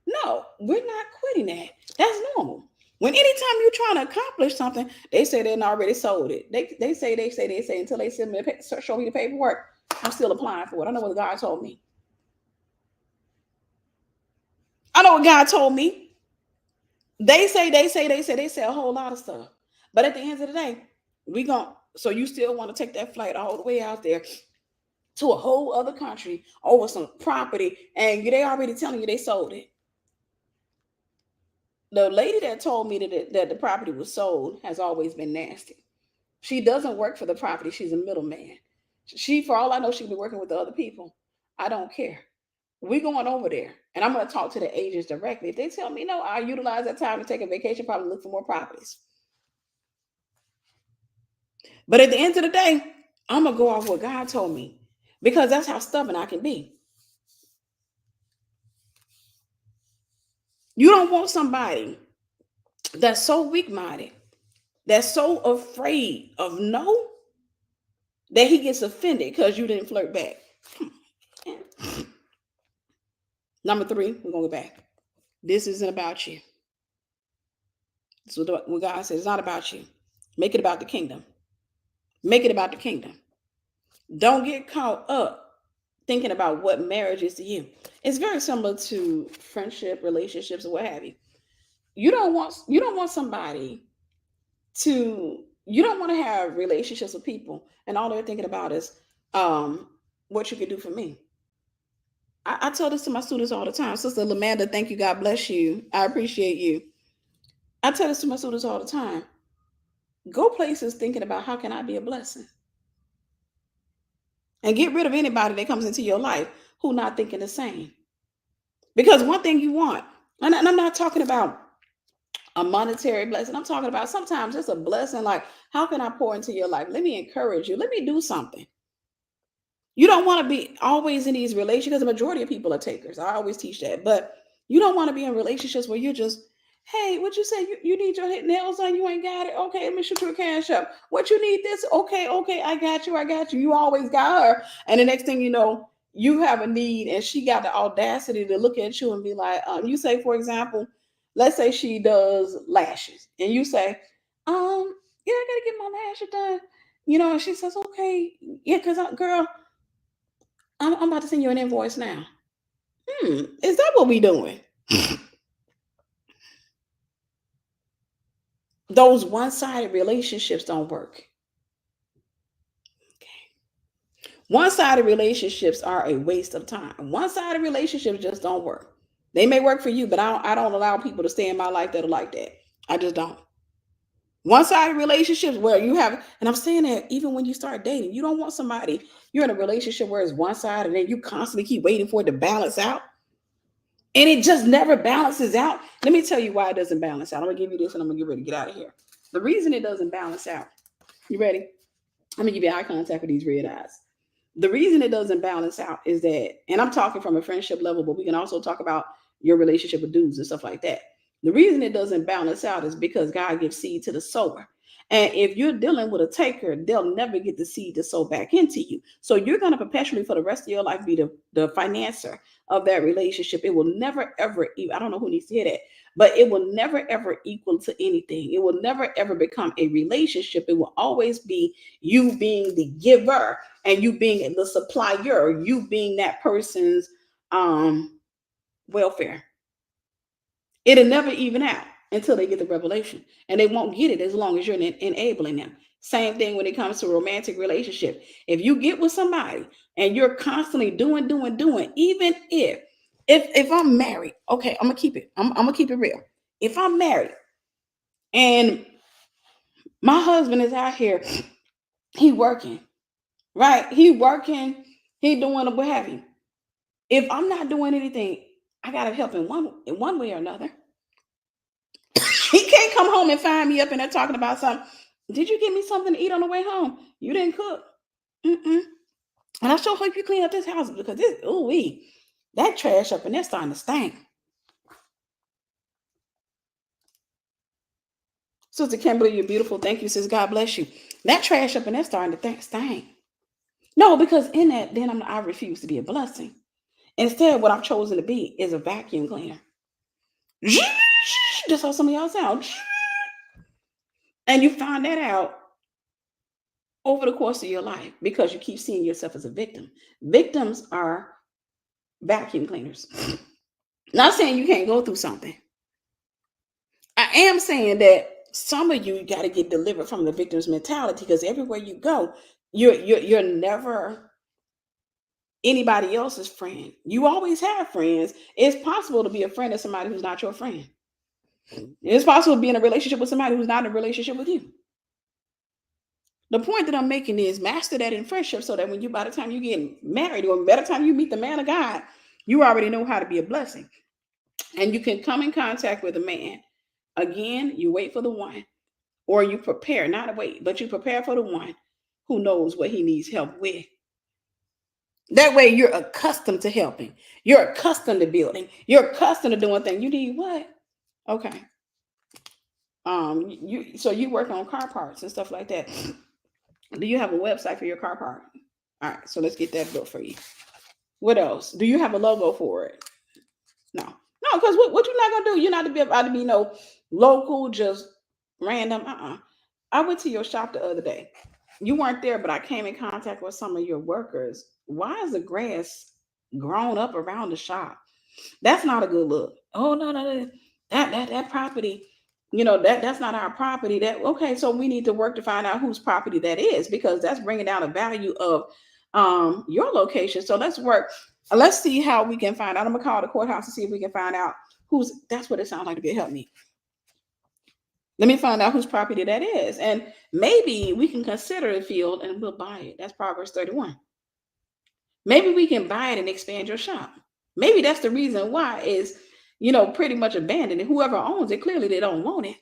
No, we're not quitting that. That's normal. When anytime you're trying to accomplish something, they say they already sold it. They say until they send me show me the paperwork, I'm still applying for it. I know what God told me. I know what God told me. They say a whole lot of stuff. But at the end of the day, so you still want to take that flight all the way out there to a whole other country over some property, and they already telling you they sold it. The lady that told me that the property was sold has always been nasty. She doesn't work for the property. She's a middleman. For all I know, she could be working with the other people. I don't care. We going over there, and I'm going to talk to the agents directly. If they tell me no, I'll utilize that time to take a vacation, probably look for more properties. But at the end of the day, I'm going to go off what God told me, because that's how stubborn I can be. You don't want somebody that's so weak-minded, that's so afraid of no, that he gets offended because you didn't flirt back. Number 3, we're going to go back. This isn't about you. This is what God says. It's not about you. Make it about the kingdom. Make it about the kingdom. Don't get caught up thinking about what marriage is to you. It's very similar to friendship, relationships, or what have you. You don't want somebody to, you don't want to have relationships with people and all they're thinking about is what you can do for me. I tell this to my students all the time. Sister Lamanda, thank you. God bless you. I appreciate you. I tell this to my students all the time. Go places thinking about how can I be a blessing? And get rid of anybody that comes into your life who not thinking the same. Because one thing you want, and I'm not talking about a monetary blessing. I'm talking about sometimes just a blessing. Like, how can I pour into your life? Let me encourage you. Let me do something. You don't want to be always in these relationships, because the majority of people are takers. I always teach that. But you don't want to be in relationships where you're just, hey, what you say? You need your nails done? You ain't got it? Okay, let me shoot you a CashApp. What you need this? Okay, I got you. You always got her. And the next thing you know, you have a need and she got the audacity to look at you and be like, you say, for example, let's say she does lashes. And you say, yeah, I got to get my lashes done. And she says, okay, yeah, because girl, I'm about to send you an invoice now. Is that what we doing? Those one-sided relationships don't work. Okay. One-sided relationships are a waste of time. One-sided relationships just don't work. They may work for you, but I don't allow people to stay in my life that are like that. I just don't. One-sided relationships where you have, and I'm saying that even when you start dating, you don't want somebody, you're in a relationship where it's one-sided and then you constantly keep waiting for it to balance out. And it just never balances out. Let me tell you why it doesn't balance out. I'm going to give you this and I'm going to get ready to get out of here. The reason it doesn't balance out. You ready? I'm going to give you eye contact with these red eyes. The reason it doesn't balance out is that, and I'm talking from a friendship level, but we can also talk about your relationship with dudes and stuff like that. The reason it doesn't balance out is because God gives seed to the sower. And if you're dealing with a taker, they'll never get the seed to sow back into you. So you're going to perpetually for the rest of your life be the financer of that relationship. It will never, ever, I don't know who needs to hear that, but it will never, ever equal to anything. It will never, ever become a relationship. It will always be you being the giver and you being the supplier, you being that person's welfare. It'll never even out until they get the revelation, and they won't get it as long as you're enabling them. Same thing when it comes to a romantic relationship. If you get with somebody and you're constantly doing, even if I'm married, okay, I'm gonna keep it real. If I'm married and my husband is out here, he working, right? He working, he doing what have you. If I'm not doing anything, I gotta help in one way or another. He can't come home and find me up in there talking about something. Did you get me something to eat on the way home? You didn't cook. Mm-mm. And I sure hope you clean up this house because this, ooh wee, that trash up and that's starting to stink. Sister Kimberly, you're beautiful. Thank you, sis. God bless you. That trash up and that's starting to stink. No, because in that, then I refuse to be a blessing. Instead, what I've chosen to be is a vacuum cleaner. Just how some of y'all sound. And you find that out over the course of your life because you keep seeing yourself as a victim. Victims are vacuum cleaners. Not saying you can't go through something. I am saying that some of you got to get delivered from the victim's mentality because everywhere you go, you're never anybody else's friend. You always have friends. It's possible to be a friend of somebody who's not your friend. It's possible to be in a relationship with somebody who's not in a relationship with you. The point that I'm making is master that in friendship so that when you, by the time you get married or by the time you meet the man of God, you already know how to be a blessing. And you can come in contact with a man. Again, you wait for the one, or you prepare, not wait, but you prepare for the one who knows what he needs help with. That way you're accustomed to helping. You're accustomed to building. You're accustomed to doing things. You need what? Okay. So you work on car parts and stuff like that. Do you have a website for your car part? All right, so let's get that built for you. What else? Do you have a logo for it? No. No, because what you're not gonna do, you're not to be about to be no local, just random. I went to your shop the other day. You weren't there, but I came in contact with some of your workers. Why is the grass grown up around the shop? That's not a good look. Oh no. That property, that's not our property. That okay, so we need to work to find out whose property that is because that's bringing down the value of your location. So let's work. Let's see how we can find out. I'm gonna call the courthouse to see if we can find out who's. That's what it sounds like to be. Help me. Let me find out whose property that is, and maybe we can consider the field and we'll buy it. That's Proverbs 31. Maybe we can buy it and expand your shop. Maybe that's the reason why is, pretty much abandoned. And whoever owns it, clearly they don't want it.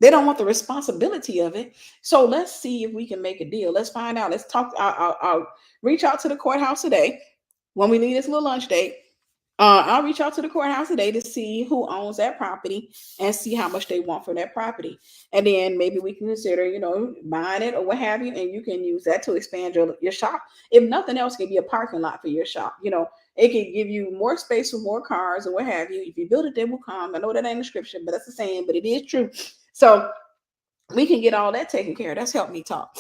They don't want the responsibility of it. So let's see if we can make a deal. Let's find out. Let's talk. I'll reach out to the courthouse today when we leave this little lunch date. I'll reach out to the courthouse today to see who owns that property and see how much they want for that property. And then maybe we can consider, buying it or what have you. And you can use that to expand your shop. If nothing else, it can be a parking lot for your shop. It can give you more space for more cars or what have you. If you build it, they will come. I know that ain't the scripture, but that's the saying, but it is true. So we can get all that taken care of. That's helped me talk.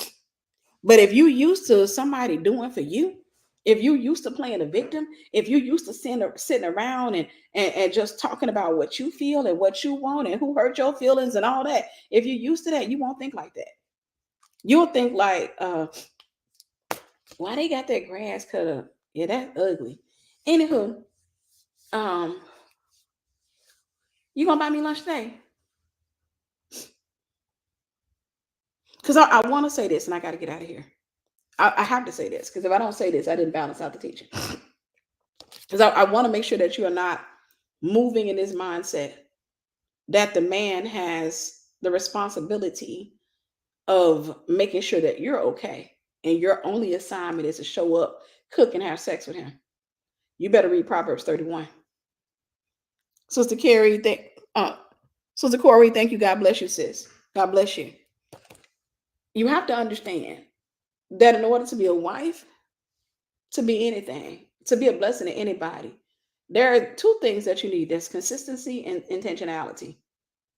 But if you used to somebody doing for you, if you used to playing a victim, if you used to sitting around and just talking about what you feel and what you want and who hurt your feelings and all that, if you're used to that, you won't think like that. You'll think like, why they got that grass cut up? Yeah, that's ugly. Anywho, you gonna buy me lunch today? Because I want to say this and I got to get out of here. I have to say this because if I don't say this, I didn't balance out the teaching. Because I want to make sure that you are not moving in this mindset that the man has the responsibility of making sure that you're okay and your only assignment is to show up, cook, and have sex with him. You better read Proverbs 31. Sister Carrie, Sister Corey, thank you. God bless you, sis. God bless you. You have to understand that in order to be a wife, to be anything, to be a blessing to anybody, there are two things that you need. There's consistency and intentionality.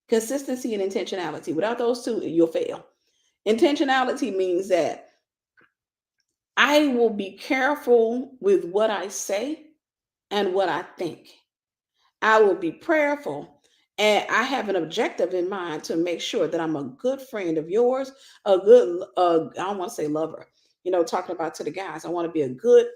Consistency and intentionality. Without those two, you'll fail. Intentionality means that I will be careful with what I say and what I think. I will be prayerful and I have an objective in mind to make sure that I'm a good friend of yours, a good, I don't want to say lover, talking about to the guys. I want to be a good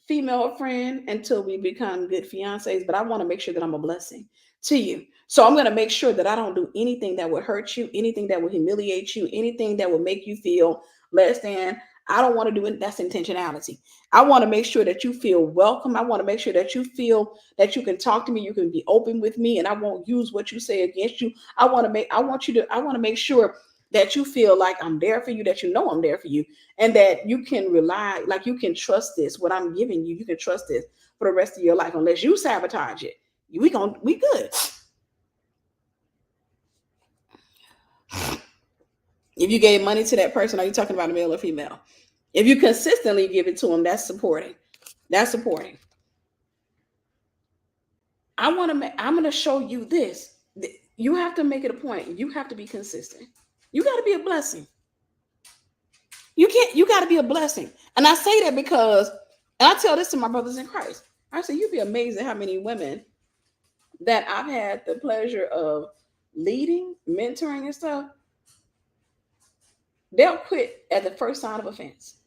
female friend until we become good fiancés, but I want to make sure that I'm a blessing to you. So I'm going to make sure that I don't do anything that would hurt you, anything that will humiliate you, anything that will make you feel less than. I don't want to do it. That's intentionality. I want to make sure that you feel welcome. I want to make sure that you feel that you can talk to me, you can be open with me, and I won't use what you say against you. I want to make sure that you feel like I'm there for you, that you know I'm there for you, and that you can rely, like you can trust this, what I'm giving you, you can trust this for the rest of your life. Unless you sabotage it, we good. If you gave money to that person, are you talking about a male or female? If you consistently give it to them, that's supporting. That's supporting. I'm going to show you this. You have to make it a point. You have to be consistent. You got to be a blessing. You got to be a blessing. And I say that because, and I tell this to my brothers in Christ. I say, you'd be amazed at how many women that I've had the pleasure of leading, mentoring and stuff. They'll quit at the first sign of offense.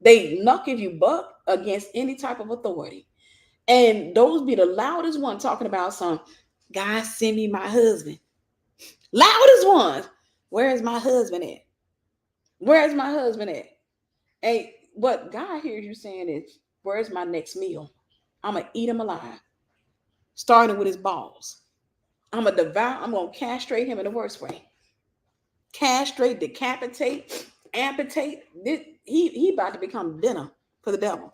They knock if you buck against any type of authority. And those be the loudest one talking about some, God send me my husband. Loudest ones. Where is my husband at? Where is my husband at? Hey, what God hears you saying is, where's my next meal? I'm going to eat him alive. Starting with his balls. I'm going to devour, I'm going to castrate him in the worst way. Castrate, decapitate, amputate. He about to become dinner for the devil.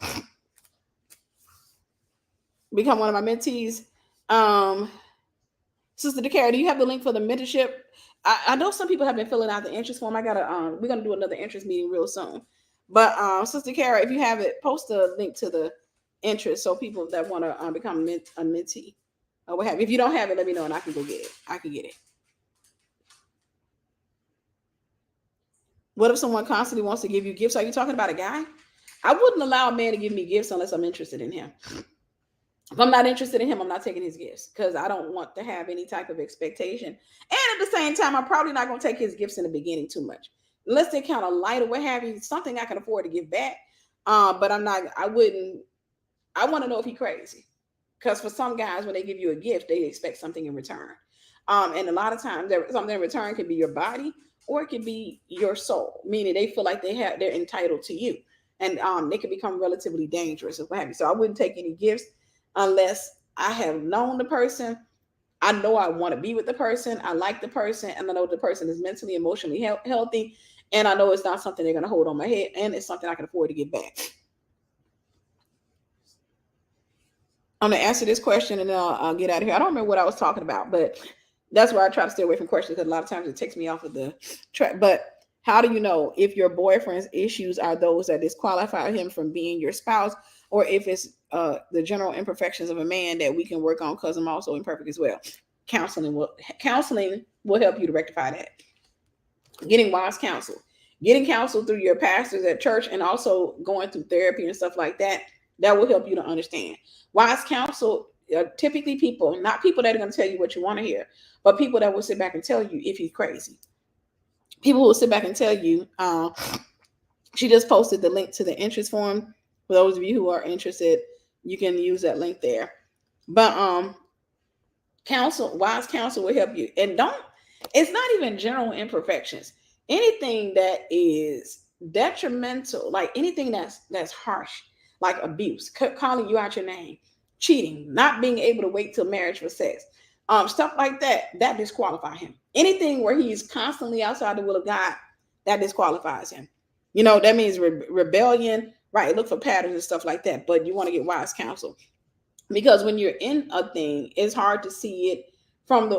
Become one of my mentees. Sister DeCara, do you have the link for the mentorship? I know some people have been filling out the interest form. We're gonna do another interest meeting real soon. But Sister Kara, if you have it, post a link to the interest so people that want to become a mentee or what have you. If you don't have it, let me know and I can go get it. I can get it. What if someone constantly wants to give you gifts? Are you talking about a guy? I wouldn't allow a man to give me gifts unless I'm interested in him. If I'm not interested in him, I'm not taking his gifts because I don't want to have any type of expectation. And at the same time, I'm probably not going to take his gifts in the beginning too much. Unless they kind of light or what have you, something I can afford to give back. But I want to know if he's crazy. Because for some guys, when they give you a gift, they expect something in return. And a lot of times, something in return could be your body or it could be your soul, meaning they feel like they're entitled to you. And they can become relatively dangerous or what have you. So I wouldn't take any gifts unless I have known the person. I know I want to be with the person. I like the person. And I know the person is mentally, emotionally healthy. And I know it's not something they're going to hold on my head. And it's something I can afford to give back. I'm going to answer this question and then I'll get out of here. I don't remember what I was talking about, but that's why I try to stay away from questions because a lot of times it takes me off of the track. But how do you know if your boyfriend's issues are those that disqualify him from being your spouse, or if it's the general imperfections of a man that we can work on because I'm also imperfect as well? Counseling will help you to rectify that. Getting wise counsel. Getting counsel through your pastors at church and also going through therapy and stuff like that, that will help you to understand. Wise counsel are typically people, not people that are going to tell you what you want to hear, but people that will sit back and tell you if he's crazy. People who will sit back and tell you, she just posted the link to the interest form. For those of you who are interested, you can use that link there. But wise counsel will help you. And it's not even general imperfections. Anything that is detrimental, like anything that's harsh, like abuse, calling you out your name, cheating, not being able to wait till marriage for sex, stuff like that disqualify him. Anything where he's constantly outside the will of God, that disqualifies him. You know, that means rebellion, right? Look for patterns and stuff like that. But you want to get wise counsel because when you're in a thing, it's hard to see it from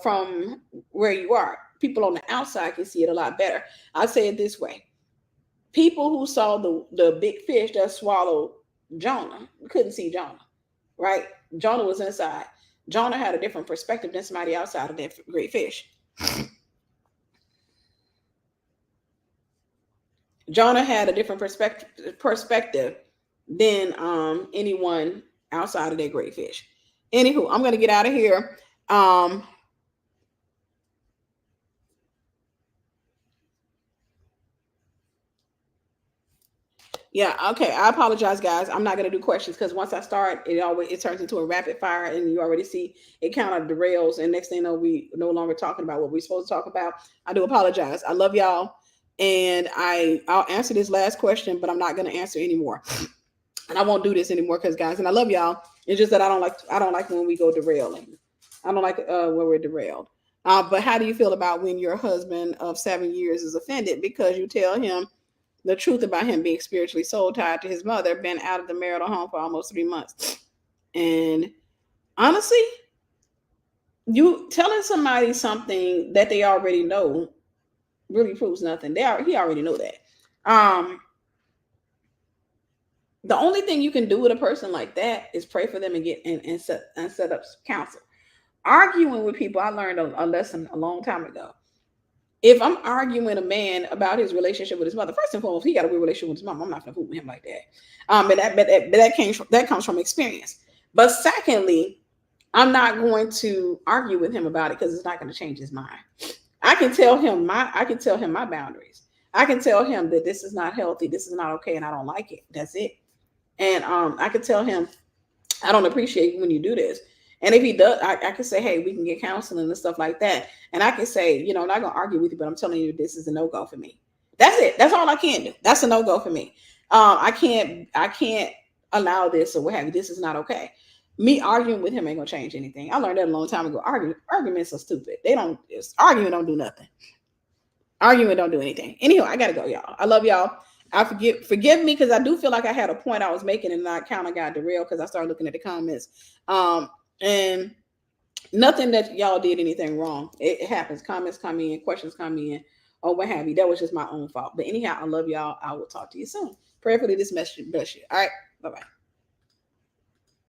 from where you are. People on the outside can see it a lot better. I'll say it this way. People who saw the big fish that swallowed Jonah couldn't see Jonah, right? Jonah was inside. Jonah had a different perspective than somebody outside of that great fish. Jonah had a different perspective than anyone outside of that great fish. Anywho, I'm going to get out of here. Yeah, okay. I apologize, guys. I'm not going to do questions because once I start, it turns into a rapid fire, and you already see it kind of derails. And next thing you know, we no longer talking about what we're supposed to talk about. I do apologize. I love y'all, and I'll answer this last question, but I'm not going to answer anymore, and I won't do this anymore because, guys, and I love y'all. It's just that I don't like when we go derailing. I don't like when we're derailed. But how do you feel about when your husband of 7 years is offended because you tell him the truth about him being spiritually soul tied to his mother, been out of the marital home for almost 3 months? And honestly, you telling somebody something that they already know really proves nothing. He already know that. The only thing you can do with a person like that is pray for them and set up counsel. Arguing with people, I learned a lesson a long time ago. If I'm arguing with a man about his relationship with his mother, first and foremost, he got a weird relationship with his mom. I'm not gonna fool with him like that. That comes from experience. But secondly, I'm not going to argue with him about it because it's not going to change his mind. I can tell him my boundaries. I can tell him that this is not healthy, this is not okay, and I don't like it. That's it. And I can tell him I don't appreciate when you do this. And if he does, I can say, hey, we can get counseling and stuff like that. And I can say, I'm not gonna argue with you, but I'm telling you this is a no-go for me. That's it. That's all I can do. That's a no-go for me. I can't allow this or what have you. This is not okay. Me arguing with him ain't gonna change anything. I learned that a long time ago. Arguments are stupid. Arguing don't do nothing. Arguing don't do anything. Anyhow, I gotta go, y'all. I love y'all. I forgive me because I do feel like I had a point I was making and I kind of got derailed because I started looking at the comments. And nothing that y'all did anything wrong. It happens. Comments come in, questions come in, or what have you. That was just my own fault. But anyhow, I love y'all. I will talk to you soon. Prayerfully, this message bless you. All right. Bye-bye.